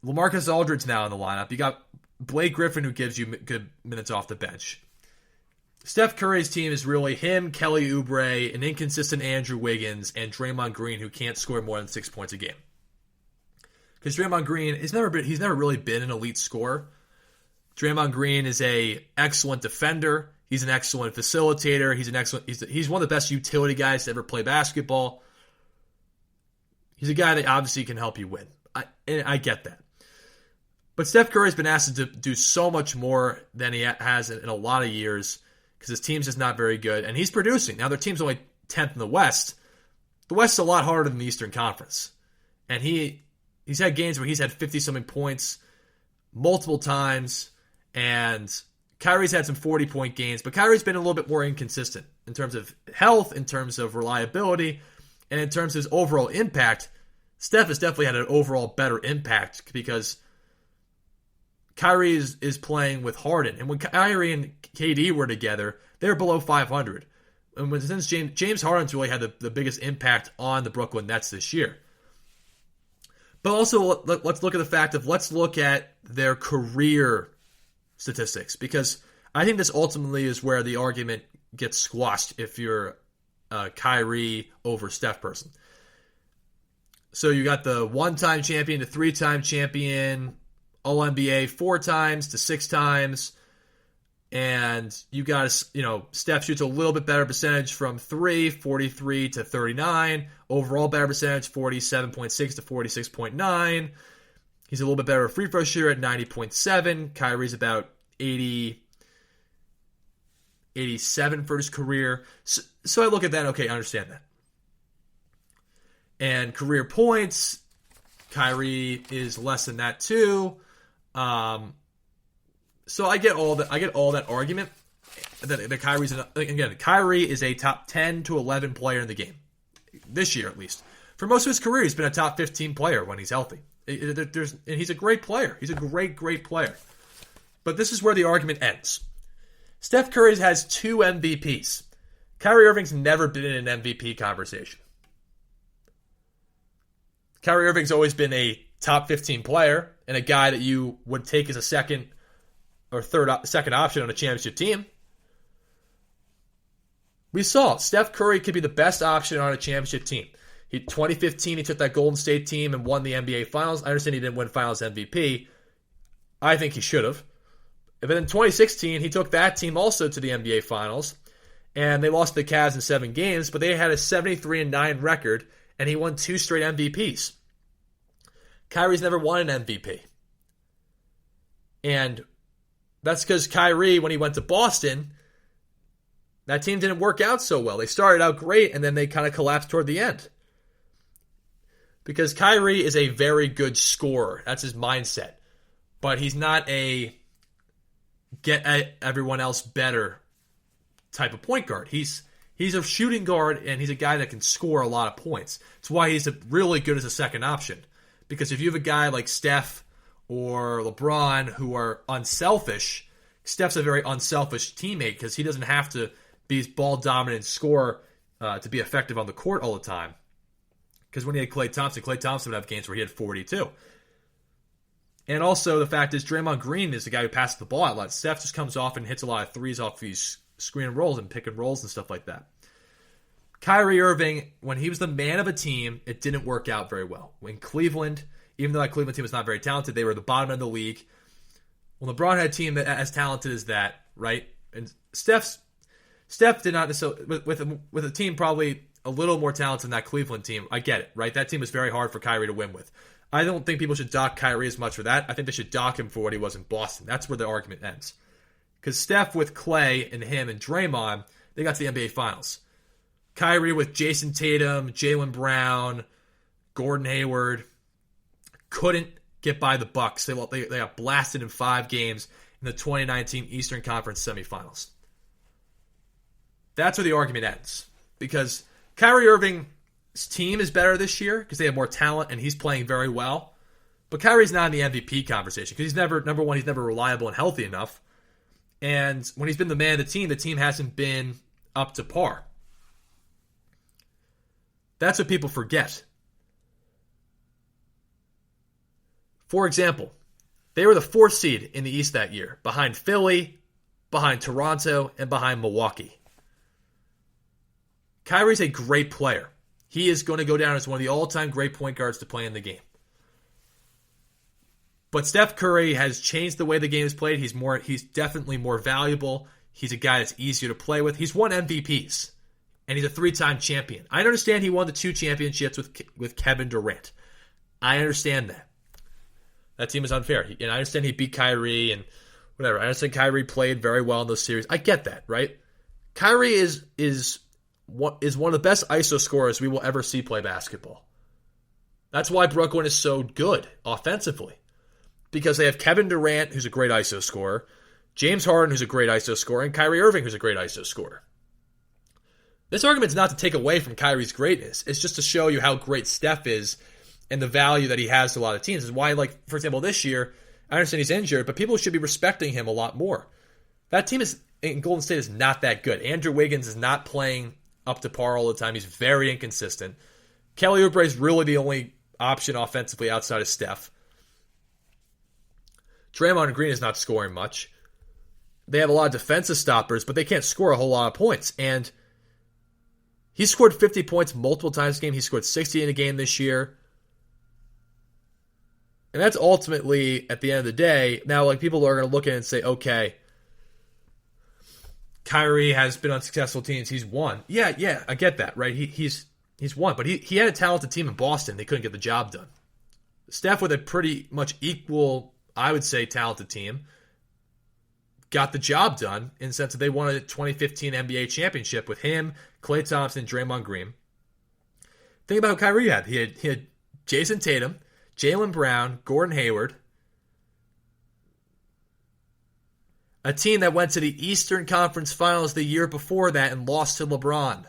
Speaker 2: LaMarcus Aldridge now in the lineup. You got Blake Griffin, who gives you good minutes off the bench. Steph Curry's team is really him, Kelly Oubre, an inconsistent Andrew Wiggins, and Draymond Green, who can't score more than 6 points a game. Because Draymond Green, he's never really been an elite scorer. Draymond Green is a excellent defender. He's an excellent facilitator. He's one of the best utility guys to ever play basketball. He's a guy that obviously can help you win. I get that. But Steph Curry's been asked to do so much more than he has in a lot of years because his team's just not very good, and he's producing. Now, their team's only 10th in the West. The West's a lot harder than the Eastern Conference. And he's had games where he's had 50-something points multiple times, and Kyrie's had some 40-point games, but Kyrie's been a little bit more inconsistent in terms of health, in terms of reliability, and in terms of his overall impact. Steph has definitely had an overall better impact because Kyrie is playing with Harden. And when Kyrie and KD were together, they were below 500. And since James Harden's really had the biggest impact on the Brooklyn Nets this year. But also, let's look at the fact of let's look at their career statistics, because I think this ultimately is where the argument gets squashed if you're a Kyrie over Steph person. So you got the one-time champion to three-time champion, All-NBA 4 times to 6 times, and you got, Steph shoots a little bit better percentage from 3, 43 to 39, overall better percentage, 47.6 to 46.9. He's a little bit better free throw shooter at 90.7. Kyrie's about 87 for his career. So I look at that, okay, I understand that. And career points, Kyrie is less than that too. So I get all that argument that Kyrie is a top 10 to 11 player in the game this year, at least. For most of his career, he's been a top 15 player when he's healthy. And he's a great player. He's a great player. But this is where the argument ends. Steph Curry has 2 MVPs. Kyrie Irving's never been in an MVP conversation. Kyrie Irving's always been a top 15 player and a guy that you would take as a second option on a championship team. We saw Steph Curry could be the best option on a championship team. 2015, he took that Golden State team and won the NBA Finals. I understand he didn't win Finals MVP. I think he should have. But in 2016, he took that team also to the NBA Finals, and they lost the Cavs in 7 games, but they had a 73-9 record, and he won 2 straight MVPs. Kyrie's never won an MVP. And that's because Kyrie, when he went to Boston, that team didn't work out so well. They started out great, and then they kind of collapsed toward the end. Because Kyrie is a very good scorer. That's his mindset. But he's not a get everyone else better type of point guard. He's a shooting guard, and he's a guy that can score a lot of points. It's why he's really good as a second option. Because if you have a guy like Steph or LeBron who are unselfish, Steph's a very unselfish teammate because he doesn't have to be his ball-dominant scorer to be effective on the court all the time. Because when he had Klay Thompson would have games where he had 42. And also the fact is Draymond Green is the guy who passes the ball out a lot. Steph just comes off and hits a lot of threes off these screen and rolls and pick and rolls and stuff like that. Kyrie Irving, when he was the man of a team, it didn't work out very well. When Cleveland, even though that Cleveland team was not very talented, they were the bottom of the league. When LeBron had a team that as talented as that, right? And Steph did not necessarily, with a team probably a little more talented than that Cleveland team. I get it, right? That team was very hard for Kyrie to win with. I don't think people should dock Kyrie as much for that. I think they should dock him for what he was in Boston. That's where the argument ends. Because Steph with Klay and him and Draymond, they got to the NBA Finals. Kyrie with Jason Tatum, Jaylen Brown, Gordon Hayward couldn't get by the Bucks. They got blasted in 5 games in the 2019 Eastern Conference semifinals. That's where the argument ends. Because Kyrie Irving's team is better this year because they have more talent and he's playing very well. But Kyrie's not in the MVP conversation because he's never reliable and healthy enough. And when he's been the man of the team hasn't been up to par. That's what people forget. For example, they were the 4th seed in the East that year, behind Philly, behind Toronto, and behind Milwaukee. Kyrie's a great player. He is going to go down as one of the all-time great point guards to play in the game. But Steph Curry has changed the way the game is played. He's definitely more valuable. He's a guy that's easier to play with. He's won MVPs. And he's a 3-time champion. I understand he won the 2 championships with Kevin Durant. I understand that. That team is unfair. And I understand he beat Kyrie and whatever. I understand Kyrie played very well in those series. I get that, right? Kyrie is one of the best ISO scorers we will ever see play basketball. That's why Brooklyn is so good offensively. Because they have Kevin Durant, who's a great ISO scorer, James Harden, who's a great ISO scorer, and Kyrie Irving, who's a great ISO scorer. This argument's not to take away from Kyrie's greatness. It's just to show you how great Steph is and the value that he has to a lot of teams. This is why, like, for example, this year, I understand he's injured, but people should be respecting him a lot more. That team in Golden State is not that good. Andrew Wiggins is not playing up to par all the time. He's very inconsistent. Kelly Oubre is really the only option offensively outside of Steph. Draymond Green is not scoring much. They have a lot of defensive stoppers, but they can't score a whole lot of points. And he scored 50 points multiple times a game. He scored 60 in a game this year. And that's ultimately, at the end of the day, now like people are going to look at it and say, okay, Kyrie has been on successful teams. He's won. Yeah, I get that, right? He's won. But he had a talented team in Boston. They couldn't get the job done. Steph with a pretty much equal, I would say, talented team got the job done in the sense that they won a 2015 NBA championship with him, Klay Thompson, and Draymond Green. Think about who Kyrie had. He had Jason Tatum, Jaylen Brown, Gordon Hayward. A team that went to the Eastern Conference Finals the year before that and lost to LeBron.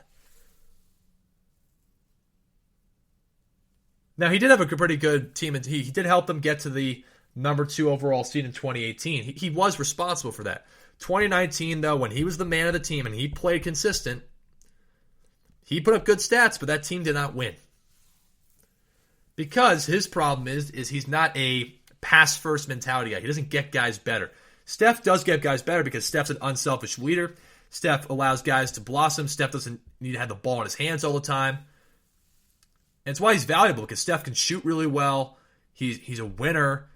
Speaker 2: Now, he did have a pretty good team, and he did help them get to the number 2 overall seed in 2018. He was responsible for that. 2019, though, when he was the man of the team and he played consistent, he put up good stats, but that team did not win. Because his problem is he's not a pass-first mentality guy. He doesn't get guys better. Steph does get guys better because Steph's an unselfish leader. Steph allows guys to blossom. Steph doesn't need to have the ball in his hands all the time. And it's why he's valuable, because Steph can shoot really well. He's a winner.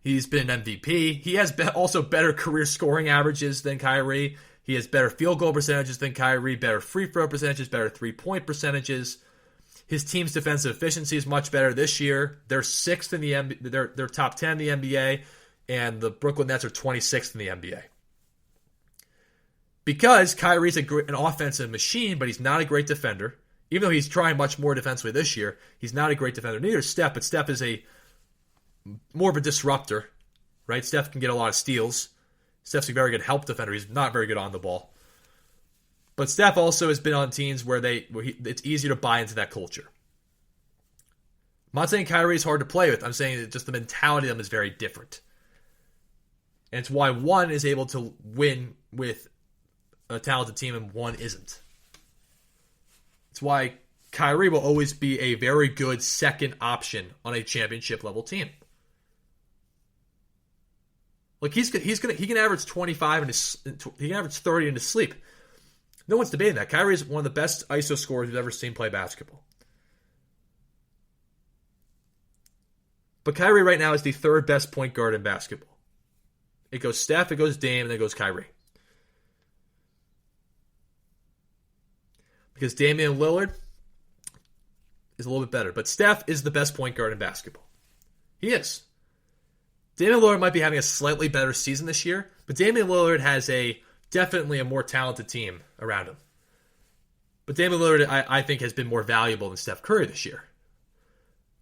Speaker 2: He's been an MVP. He has also better career scoring averages than Kyrie. He has better field goal percentages than Kyrie, better free throw percentages, better three-point percentages. His team's defensive efficiency is much better this year. They're 6th in the NBA. They're top 10 in the NBA, and the Brooklyn Nets are 26th in the NBA. Because Kyrie's an offensive machine, but he's not a great defender. Even though he's trying much more defensively this year, he's not a great defender. Neither is Steph, but Steph is more of a disruptor, right? Steph can get a lot of steals. Steph's a very good help defender. He's not very good on the ball. But Steph also has been on teams where it's easier to buy into that culture. I'm not saying Kyrie is hard to play with. I'm saying that just the mentality of them is very different. And it's why one is able to win with a talented team and one isn't. It's why Kyrie will always be a very good second option on a championship level team. Like he can average 25 and he can average 30 in his sleep. No one's debating that. Kyrie is one of the best ISO scorers we've ever seen play basketball. But Kyrie right now is the third best point guard in basketball. It goes Steph, it goes Dame, and then it goes Kyrie. Because Damian Lillard is a little bit better. But Steph is the best point guard in basketball. He is. Damian Lillard might be having a slightly better season this year, but Damian Lillard has definitely a more talented team around him. But Damian Lillard, I think, has been more valuable than Steph Curry this year.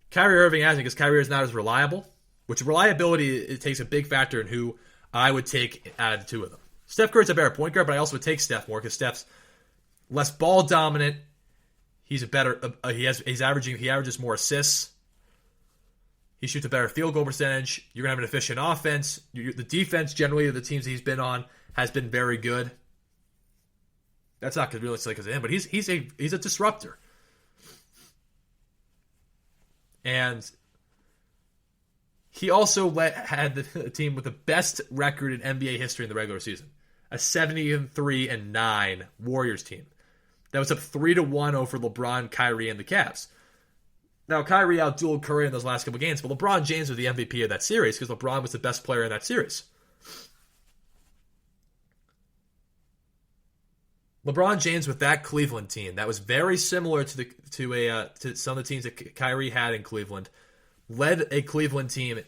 Speaker 2: Kyrie Irving hasn't, because Kyrie is not as reliable, which reliability, it takes a big factor in who I would take out of the two of them. Steph Curry's a better point guard, but I also would take Steph more because Steph's less ball dominant. He averages more assists. He shoots a better field goal percentage. You're going to have an efficient offense. The defense, generally, of the teams he's been on has been very good. That's not really because of him, but he's a disruptor. And he also had the team with the best record in NBA history in the regular season. A 73-9 Warriors team. That was up 3-1 over LeBron, Kyrie, and the Cavs. Now, Kyrie outdueled Curry in those last couple games, but LeBron James was the MVP of that series because LeBron was the best player in that series. LeBron James with that Cleveland team that was very similar to some of the teams that Kyrie had in Cleveland, led a Cleveland team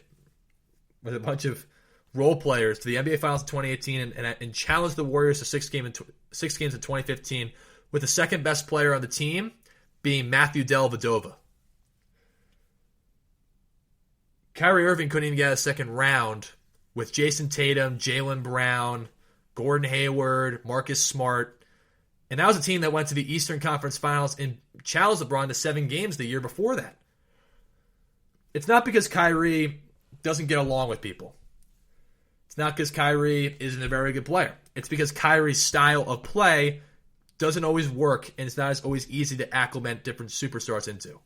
Speaker 2: with a bunch of role players to the NBA Finals in 2018 and challenged the Warriors to 6 games in 2015 with the second best player on the team being Matthew Dellavedova. Kyrie Irving couldn't even get a second round with Jason Tatum, Jaylen Brown, Gordon Hayward, Marcus Smart. And that was a team that went to the Eastern Conference Finals and challenged LeBron to 7 games the year before that. It's not because Kyrie doesn't get along with people. It's not because Kyrie isn't a very good player. It's because Kyrie's style of play doesn't always work, and it's not as always easy to acclimate different superstars into.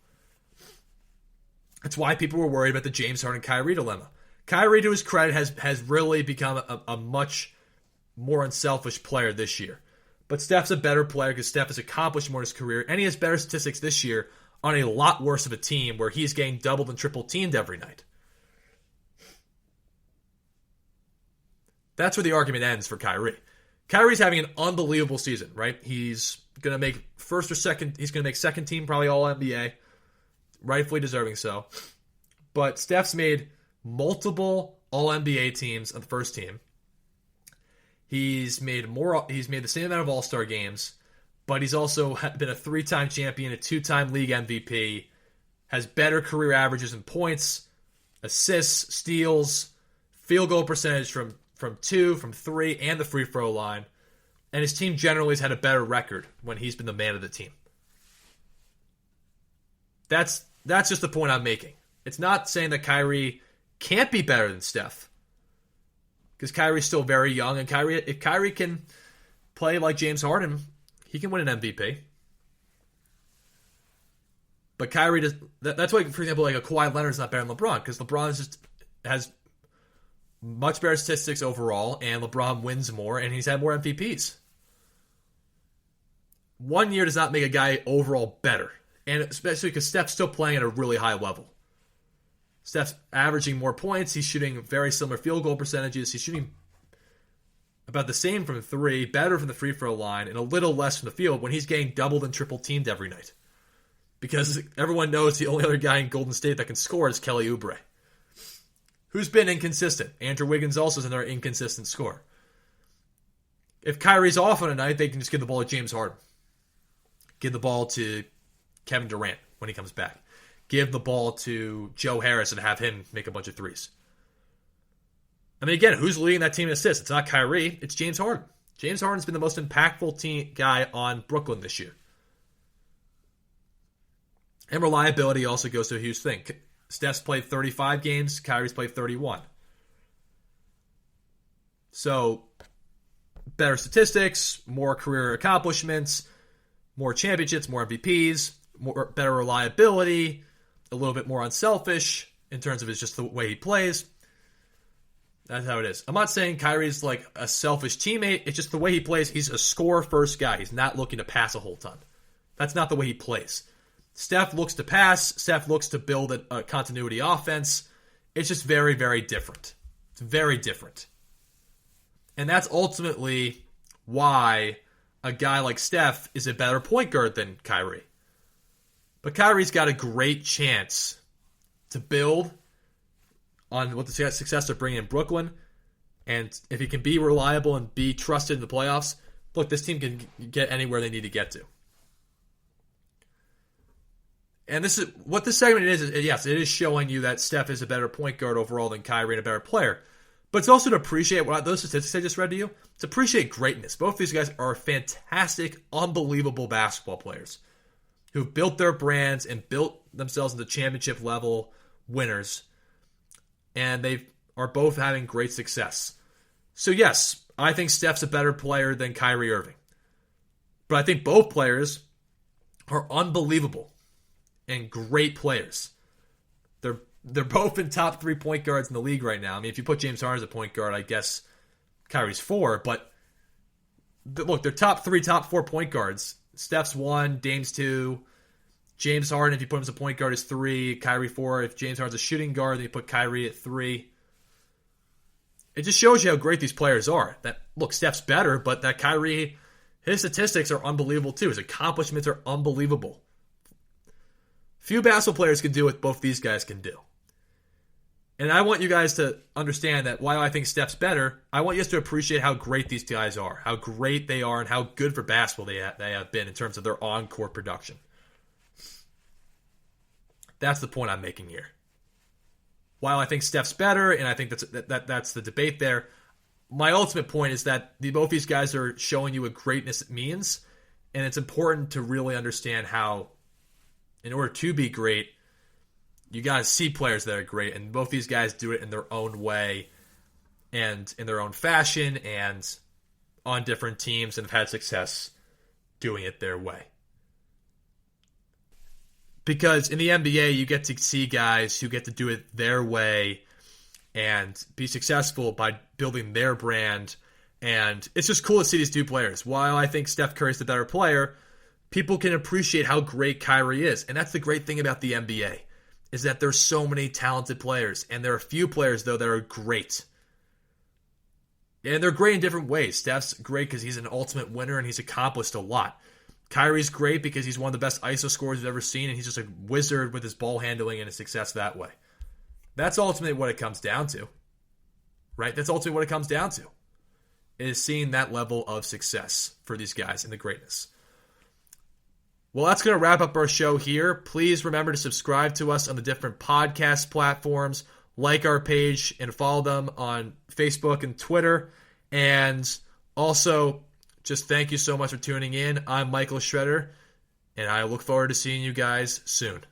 Speaker 2: That's why people were worried about the James Harden-Kyrie dilemma. Kyrie, to his credit, has really become a much more unselfish player this year. But Steph's a better player because Steph has accomplished more in his career, and he has better statistics this year on a lot worse of a team where he's getting doubled and triple teamed every night. That's where the argument ends for Kyrie. Kyrie's having an unbelievable season, right? He's going to make he's going to make second team, probably all NBA. Rightfully deserving so. But Steph's made multiple all-NBA teams on the first team. He's made the same amount of All-Star games, but he's also been a 3-time champion, a 2-time league MVP, has better career averages in points, assists, steals, field goal percentage from 2, from 3, and the free throw line. And his team generally has had a better record when he's been the man of the team. That's just the point I'm making. It's not saying that Kyrie can't be better than Steph. Because Kyrie's still very young, and if Kyrie can play like James Harden, he can win an MVP. But Kyrie does. That's why, for example, like a Kawhi Leonard's not better than LeBron, because LeBron has much better statistics overall, and LeBron wins more, and he's had more MVPs. 1 year does not make a guy overall better, and especially because Steph's still playing at a really high level. Steph's averaging more points. He's shooting very similar field goal percentages. He's shooting about the same from 3, better from the free throw line, and a little less from the field when he's getting doubled and triple teamed every night. Because everyone knows the only other guy in Golden State that can score is Kelly Oubre, who's been inconsistent. Andrew Wiggins also is another inconsistent scorer. If Kyrie's off on a night, they can just give the ball to James Harden. Give the ball to Kevin Durant when he comes back. Give the ball to Joe Harris and have him make a bunch of threes. I mean, again, who's leading that team in assists? It's not Kyrie. It's James Harden. James Harden's been the most impactful team guy on Brooklyn this year. And reliability also goes to a huge thing. Steph's played 35 games. Kyrie's played 31. So, better statistics, more career accomplishments, more championships, more MVPs, better reliability, a little bit more unselfish in terms of just the way he plays. That's how it is. I'm not saying Kyrie's like a selfish teammate. It's just the way he plays. He's a score-first guy. He's not looking to pass a whole ton. That's not the way he plays. Steph looks to pass. Steph looks to build a continuity offense. It's just very, very different. It's very different. And that's ultimately why a guy like Steph is a better point guard than Kyrie. But Kyrie's got a great chance to build on what the success they're bringing in Brooklyn. And if he can be reliable and be trusted in the playoffs, look, this team can get anywhere they need to get to. And this is what this segment is yes, it is showing you that Steph is a better point guard overall than Kyrie and a better player. But it's also to appreciate what those statistics I just read to you. To appreciate greatness. Both these guys are fantastic, unbelievable basketball players who built their brands and built themselves into championship level winners. And they are both having great success. So yes, I think Steph's a better player than Kyrie Irving. But I think both players are unbelievable and great players. They're both in top 3 point guards in the league right now. I mean, if you put James Harden as a point guard, I guess Kyrie's 4. But look, they're top 3, top 4 point guards. Steph's 1, Dame's 2. James Harden, if you put him as a point guard, is 3. Kyrie 4. If James Harden's a shooting guard, then you put Kyrie at 3. It just shows you how great these players are. That look, Steph's better, but that Kyrie, his statistics are unbelievable too. His accomplishments are unbelievable. Few basketball players can do what both these guys can do. And I want you guys to understand that while I think Steph's better, I want you guys to appreciate how great these guys are, how great they are, and how good for basketball they have been in terms of their on-court production. That's the point I'm making here. While I think Steph's better, and I think that's the debate there, my ultimate point is that both these guys are showing you what greatness means, and it's important to really understand how, in order to be great, you got to see players that are great, and both these guys do it in their own way and in their own fashion and on different teams and have had success doing it their way. Because in the NBA, you get to see guys who get to do it their way and be successful by building their brand, and it's just cool to see these two players. While I think Steph Curry's the better player, people can appreciate how great Kyrie is, and that's the great thing about the NBA. Is that there's so many talented players, and there are a few players, though, that are great. And they're great in different ways. Steph's great because he's an ultimate winner, and he's accomplished a lot. Kyrie's great because he's one of the best ISO scorers we've ever seen, and he's just a wizard with his ball handling and his success that way. That's ultimately what it comes down to. Right? That's ultimately what it comes down to. Is seeing that level of success for these guys and the greatness. Well, that's going to wrap up our show here. Please remember to subscribe to us on the different podcast platforms, like our page, and follow them on Facebook and Twitter. And also, just thank you so much for tuning in. I'm Michael Shredder, and I look forward to seeing you guys soon.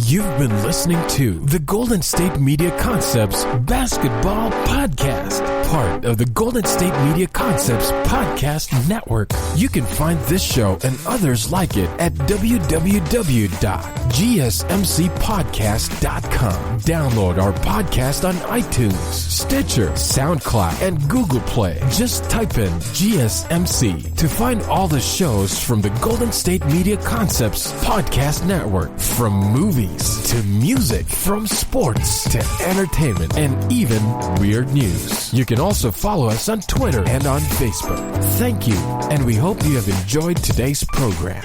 Speaker 1: You've been listening to the Golden State Media Concepts Basketball Podcast, part of the Golden State Media Concepts Podcast Network. You can find this show and others like it at www.gsmcpodcast.com. Download our podcast on iTunes, Stitcher, SoundCloud, and Google Play. Just type in GSMC to find all the shows from the Golden State Media Concepts Podcast Network, from movies to music, from sports to entertainment, and even weird news. You can also follow us on Twitter and on Facebook. Thank you, and we hope you have enjoyed today's program.